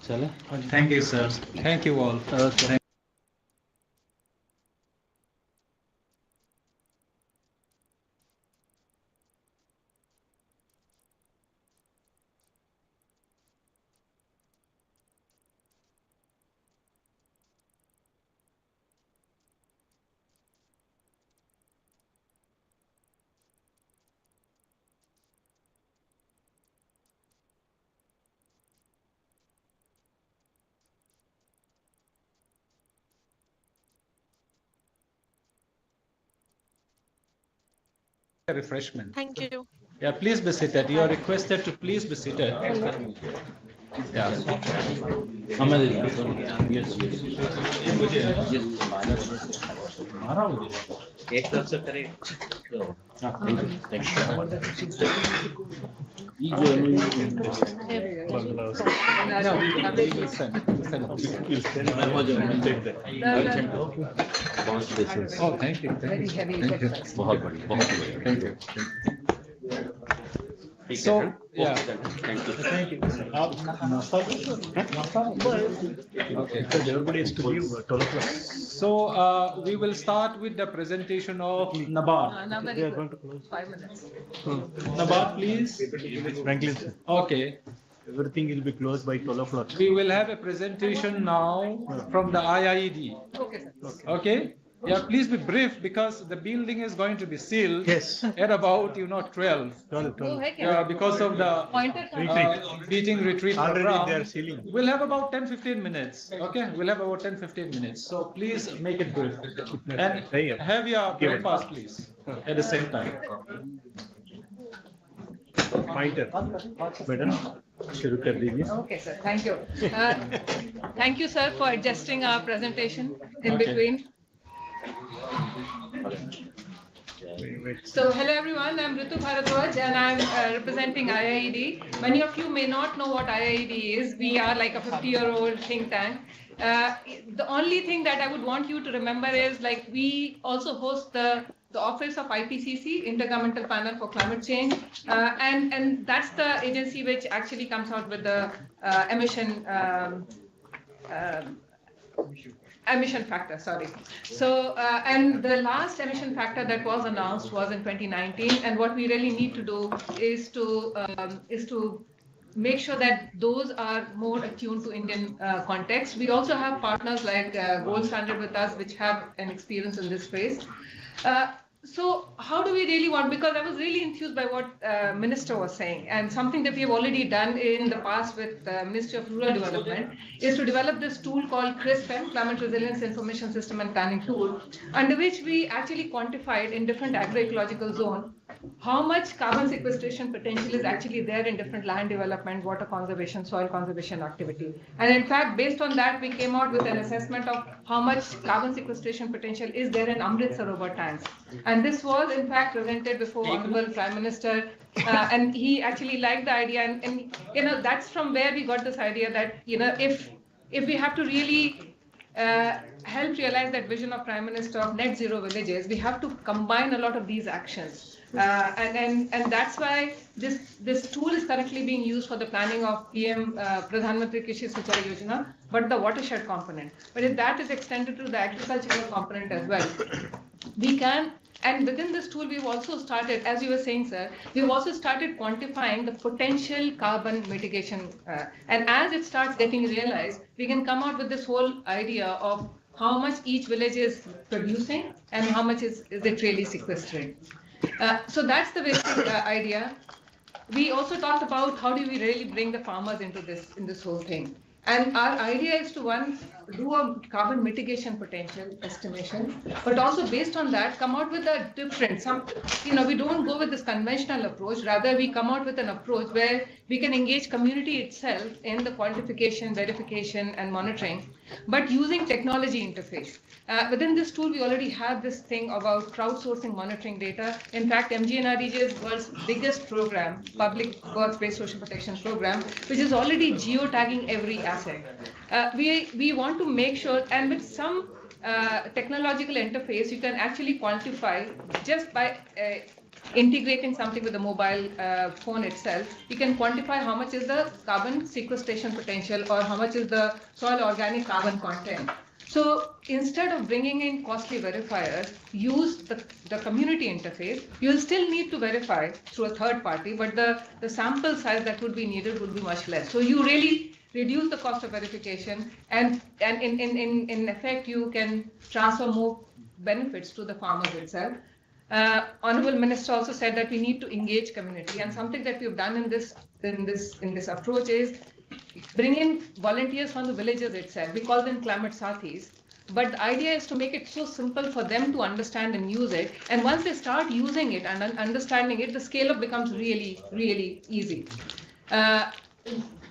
चले, thank you sir, thank you all. Refreshment. Thank you. Yeah, please be seated. You are requested to please be seated. Yeah. एक तरफ से करें। Oh, thank you. Very heavy. बहुत बढ़िया, बहुत बढ़िया. Thank you. So, yeah. Thank you. Thank you. Okay. Everybody is to leave 12 o'clock. So, we will start with the presentation of Nabar. Now very good. 5 minutes. Nabar, please. Franklin, sir. Okay. Everything will be closed by 12 o'clock. We will have a presentation now from the IIED. Okay, sir. Okay? Yeah, please be brief because the building is going to be sealed Yes. at about 12. 12, 12. Yeah, because of the Pointer teaching retreat Already program. they are sealing. We'll have about 10-15 minutes. Okay, we'll have about 10-15 minutes. So please make it brief and have your breakfast, please, at the same time. Pointer. Madam, शुरू कर दीजिए. Okay, sir. Thank you. Thank you, sir, for adjusting our presentation in Okay. between. So hello everyone, I'm Ritu Bharadwaj and I'm representing IIED. Many of you may not know what IIED is. We are like a 50-year-old think tank. The only thing that I would want you to remember is like we also host the office of IPCC, Intergovernmental Panel for Climate Change, and that's the agency which actually comes out with the emission factor, sorry. So, and the last emission factor that was announced was in 2019, and what we really need to do is to make sure that those are more attuned to Indian context. We also have partners like Gold Standard with us, which have an experience in this space. So how do we really want, because I was really enthused by what Minister was saying, and something that we have already done in the past with the Ministry of Rural Development is to develop this tool called CRISPM, Climate Resilience Information System and Planning Tool, under which we actually quantified in different agroecological zones how much carbon sequestration potential is actually there in different land development, water conservation, soil conservation activity. And in fact, based on that, we came out with an assessment of how much carbon sequestration potential is there in Amrit Sarovar tanks. And this was in fact presented before Honorable Prime Minister, and he actually liked the idea. And you know, that's from where we got this idea that, you know, if we have to really help realize that vision of Prime Minister of net zero villages, we have to combine a lot of these actions. And that's why this tool is currently being used for the planning of PM Pradhan Mantri Krishi Sinchay Yojana, but the watershed component. But if that is extended to the agricultural component as well, we can. And within this tool, we've also started, as you were saying, sir, we've also started quantifying the potential carbon mitigation. And as it starts getting realized, we can come out with this whole idea of how much each village is producing and how much is it really sequestering. So that's the basic idea. We also talked about how do we really bring the farmers into this whole thing. And our idea is to, one, do a carbon mitigation potential estimation, but also based on that, come out with a different, we don't go with this conventional approach, rather we come out with an approach where we can engage community itself in the quantification, verification, and monitoring, but using technology interface. Within this tool, we already have this thing about crowdsourcing monitoring data. In fact, MGNRDJ is the world's biggest program, public works-based social protection program, which is already geotagging every asset. We want to make sure, and with some technological interface, you can actually quantify just by integrating something with the mobile phone itself. You can quantify how much is the carbon sequestration potential or how much is the soil organic carbon content. So instead of bringing in costly verifiers, use the community interface. You'll still need to verify through a third party, but the sample size that would be needed would be much less. So you really reduce the cost of verification, and in effect, you can transfer more benefits to the farmers itself. Honorable Minister also said that we need to engage community, and something that we've done in this approach is bring in volunteers from the villages itself. We call them climate sathis. But the idea is to make it so simple for them to understand and use it. And once they start using it and understanding it, the scale-up becomes really, really easy.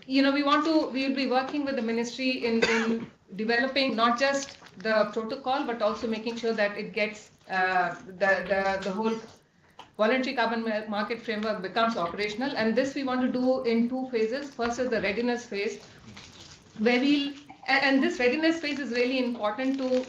We will be working with the ministry in developing not just the protocol, but also making sure that it gets the whole voluntary carbon market framework becomes operational. And this we want to do in two phases. First is the readiness phase, where and this readiness phase is really important to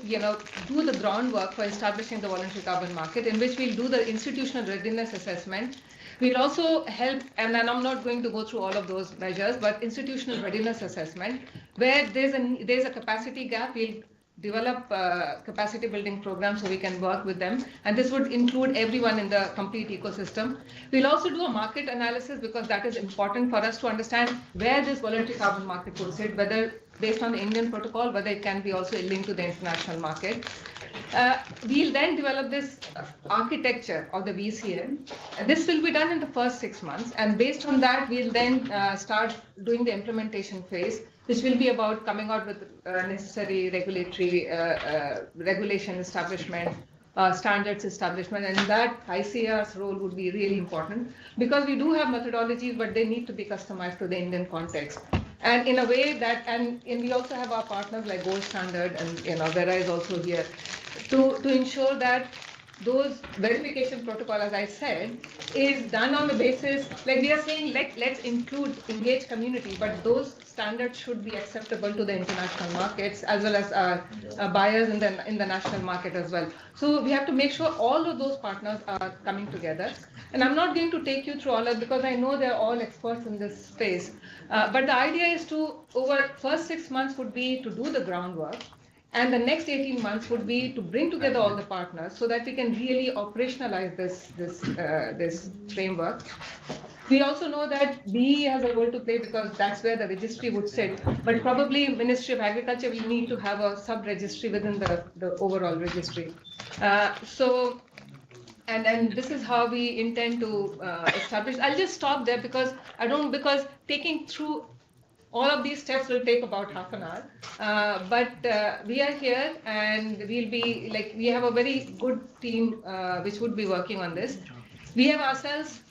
do the groundwork for establishing the voluntary carbon market, in which we'll do the institutional readiness assessment. We'll also help, and I'm not going to go through all of those measures, but institutional readiness assessment, where there's a capacity gap. We'll develop capacity building programs so we can work with them, and this would include everyone in the complete ecosystem. We'll also do a market analysis, because that is important for us to understand where this voluntary carbon market would sit, whether based on the Indian protocol, whether it can be also linked to the international market. We'll then develop this architecture of the VCM. This will be done in the first 6 months, and based on that, we'll then start doing the implementation phase, which will be about coming out with necessary regulatory regulation establishment, standards establishment, and that ICAR's role would be really important, because we do have methodologies, but they need to be customized to the Indian context. And in a way that, and we also have our partners like Gold Standard, and Vera is also here, to ensure that those verification protocol, as I said, is done on the basis, like we are saying, let's include engaged community, but those standards should be acceptable to the international markets as well as buyers in the national market as well. So we have to make sure all of those partners are coming together. And I'm not going to take you through all of it because I know they're all experts in this space. But the idea is to, over first 6 months would be to do the groundwork. And the next 18 months would be to bring together all the partners so that we can really operationalize this framework. We also know that BE has a role to play because that's where the registry would sit. But probably Ministry of Agriculture will need to have a sub-registry within the overall registry. And this is how we intend to establish. I'll just stop there because taking through all of these steps will take about half an hour. But we are here and we have a very good team which would be working on this. We have ourselves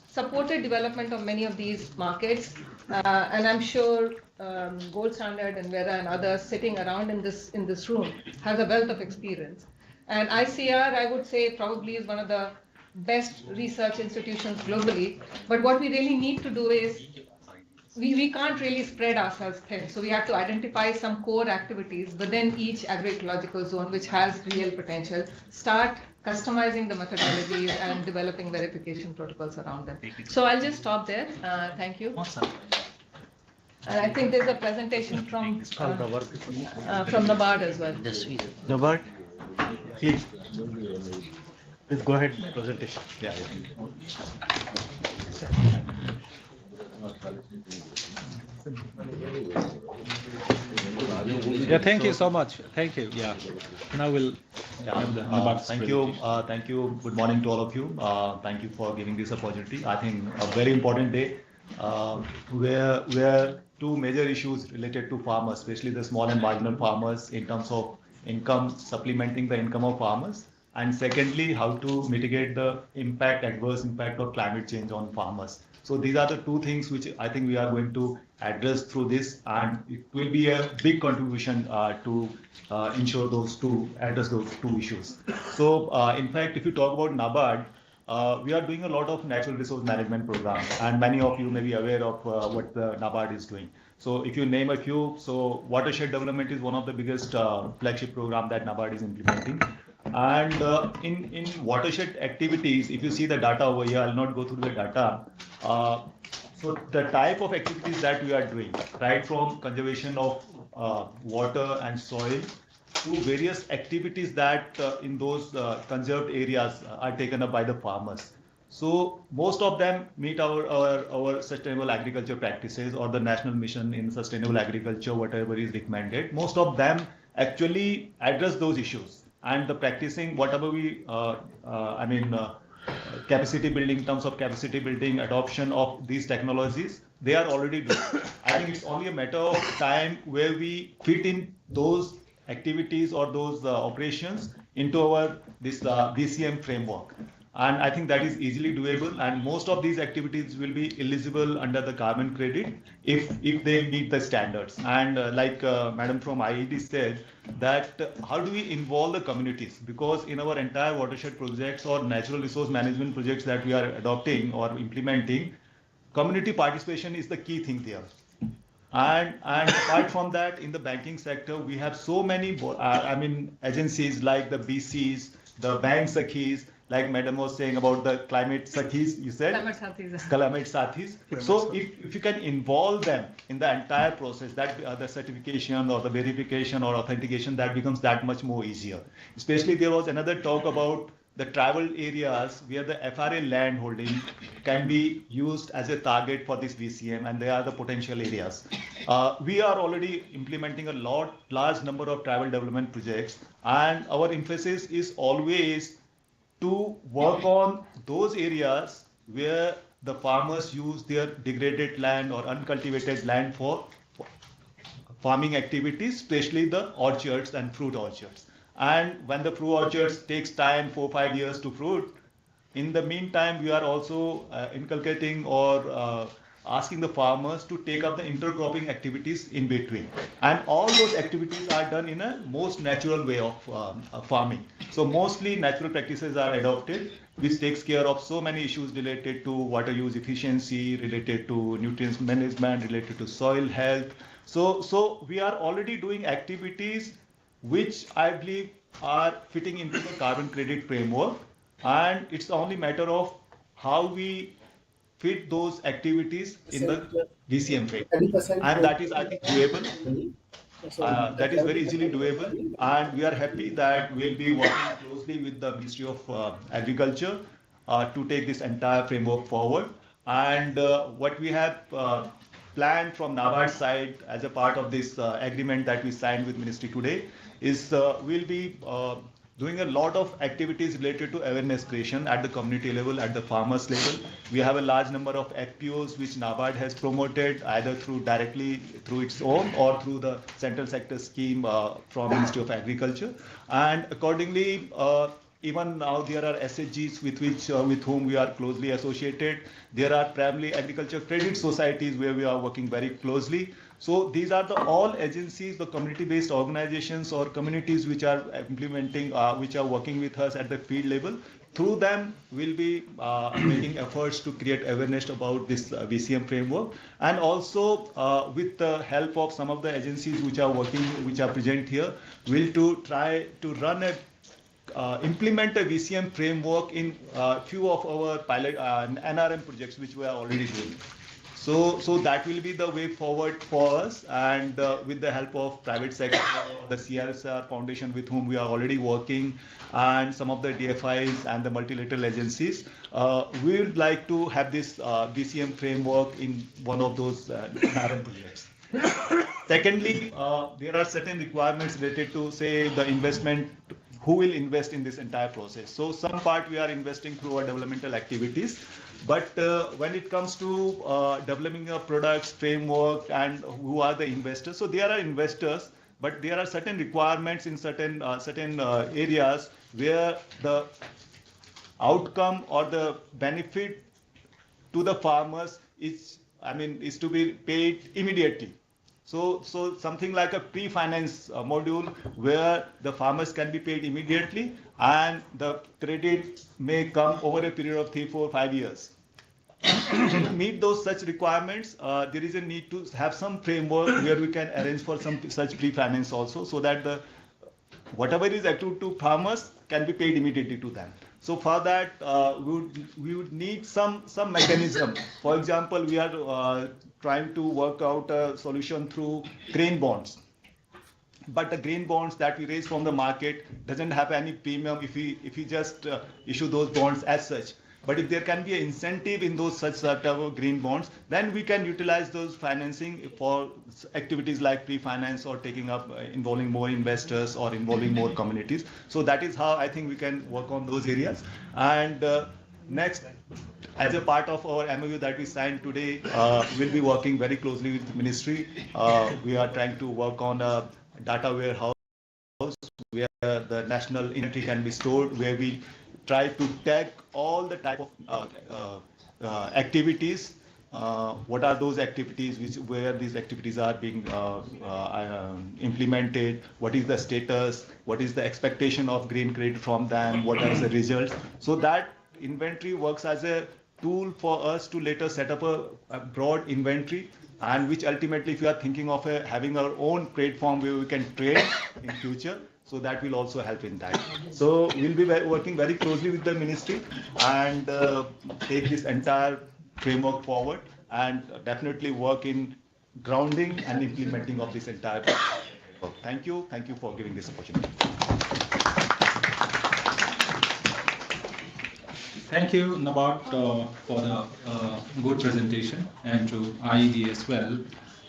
supported development of many of these markets, and I'm sure Gold Standard and Vera and others sitting around in this room has a wealth of experience. And ICAR, I would say, probably is one of the best research institutions globally. But what we really need to do is, we can't really spread ourselves thin. So we have to identify some core activities within each agroecological zone which has real potential, start customizing the methodologies and developing verification protocols around them. So I'll just stop there. Thank you. And I think there's a presentation from NABARD as well. NABARD, please go ahead, presentation. Yeah. Yeah, thank you so much. Thank you. Yeah. Now we'll have the NABARD's thank you. Thank you. Good morning to all of you. Thank you for giving this opportunity. I think a very important day where two major issues related to farmers, especially the small and marginal farmers, in terms of income, supplementing the income of farmers, and secondly, how to mitigate the adverse impact of climate change on farmers. So these are the two things which I think we are going to address through this, and it will be a big contribution to address those two issues. So in fact, if you talk about NABARD, we are doing a lot of natural resource management programs, and many of you may be aware of what the NABARD is doing. So if you name a few, so watershed development is one of the biggest flagship program that NABARD is implementing. And in watershed activities, if you see the data over here, I'll not go through the data. So the type of activities that we are doing, right from conservation of water and soil to various activities that in those conserved areas are taken up by the farmers. So most of them meet our sustainable agriculture practices or the national mission in sustainable agriculture, whatever is recommended. Most of them actually address those issues. And the practicing, whatever we, capacity building, in terms of capacity building, adoption of these technologies, they are already doing. I think it's only a matter of time where we fit in those activities or those operations into our VCM framework. And I think that is easily doable. And most of these activities will be eligible under the carbon credit if they meet the standards. And like Madam from IED said, that how do we involve the communities? Because in our entire watershed projects or natural resource management projects that we are adopting or implementing, community participation is the key thing there. And apart from that, in the banking sector, we have so many agencies like the BCs, the bank Sakhis, like Madam was saying about the climate Sakhis, you said? Climate Sathis. So if you can involve them in the entire process, that the certification or the verification or authentication, that becomes that much more easier. Especially there was another talk about the tribal areas where the FRA land holding can be used as a target for this VCM, and they are the potential areas. We are already implementing a large number of tribal development projects, and our emphasis is always to work on those areas where the farmers use their degraded land or uncultivated land for farming activities, especially the orchards and fruit orchards. And when the fruit orchards takes time, 4-5 years to fruit, in the meantime, we are also inculcating or asking the farmers to take up the intercropping activities in between. And all those activities are done in a most natural way of farming. So mostly natural practices are adopted, which takes care of so many issues related to water use efficiency, related to nutrients management, related to soil health. So we are already doing activities which I believe are fitting into the carbon credit framework, and it's only matter of how we fit those activities in the VCM framework. And that is, I think, doable. That is very easily doable, and we are happy that we'll be working closely with the Ministry of Agriculture to take this entire framework forward. And what we have planned from NABARD side as a part of this agreement that we signed with Ministry today is we'll be doing a lot of activities related to awareness creation at the community level, at the farmers level. We have a large number of FPOs which NABARD has promoted either through directly through its own or through the central sector scheme from Ministry of Agriculture. And accordingly, even now there are SHGs with whom we are closely associated. There are primarily agriculture credit societies where we are working very closely. So these are all agencies, the community-based organizations or communities which are implementing, which are working with us at the field level. Through them, we'll be making efforts to create awareness about this VCM framework, and also with the help of some of the agencies which are working, which are present here, we'll to try to run a implement a VCM framework in few of our pilot NRM projects which we are already doing. So that will be the way forward for us, and with the help of private sector, the CSR Foundation with whom we are already working, and some of the DFIs and the multilateral agencies, we would like to have this VCM framework in one of those NRM projects. Secondly, there are certain requirements related to, say, the investment, who will invest in this entire process. So some part we are investing through our developmental activities, but when it comes to developing a products framework and who are the investors, so there are investors, but there are certain requirements in certain areas where the outcome or the benefit to the farmers is to be paid immediately. So something like a pre-finance module where the farmers can be paid immediately and the credit may come over a period of 3, 4, 5 years. To meet those such requirements, there is a need to have some framework where we can arrange for some such pre-finance also, so that the whatever is accrued to farmers can be paid immediately to them. So for that, we would need some mechanism. For example, we are trying to work out a solution through grain bonds. But the grain bonds that we raise from the market doesn't have any premium if we just issue those bonds as such. But if there can be an incentive in those such sort of green bonds, then we can utilize those financing for activities like pre-finance or taking up, involving more investors or involving more communities. So that is how I think we can work on those areas. And next, as a part of our MOU that we signed today, we'll be working very closely with the ministry. We are trying to work on a data warehouse where the national inventory can be stored, where we try to tag all the type of activities. What are those activities, where these activities are being implemented, what is the status, what is the expectation of green credit from them, what are the results. So that inventory works as a tool for us to later set up a broad inventory, and which ultimately, if you are thinking of having our own platform where we can trade in future, so that will also help in that. So we'll be working very closely with the ministry and take this entire framework forward, and definitely work in grounding and implementing of this entire framework. Thank you for giving this opportunity. Thank you, NABARD, for the good presentation, and to IED as well.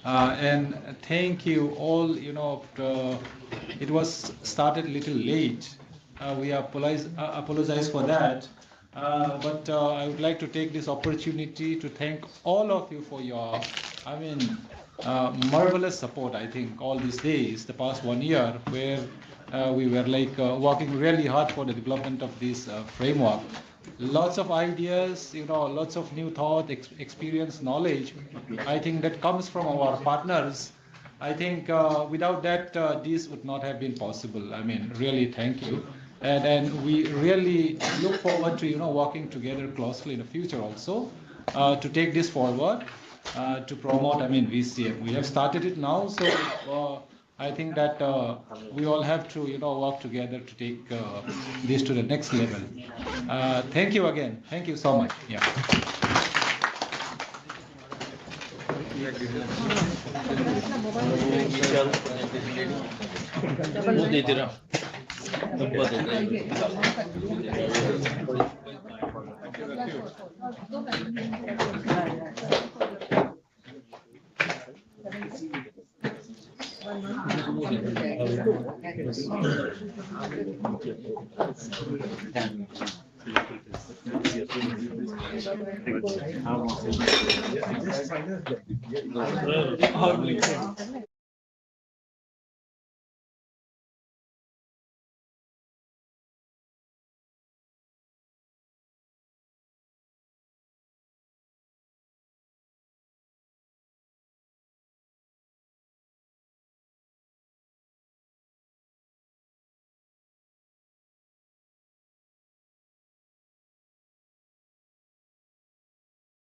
And thank you all. It was started a little late. We apologize for that. But I would like to take this opportunity to thank all of you for your, marvelous support. I think all these days, the past 1 year, where we were working really hard for the development of this framework. lots of ideas, lots of new thought, experience, knowledge. I think that comes from our partners. I think without that, this would not have been possible. I mean, really, thank you. And we really look forward to, working together closely in the future also to take this forward, to promote, VCM. We have started it now, so I think that we all have to, work together to take this to the next level. Thank you again. Thank you so much. Yeah. Yes.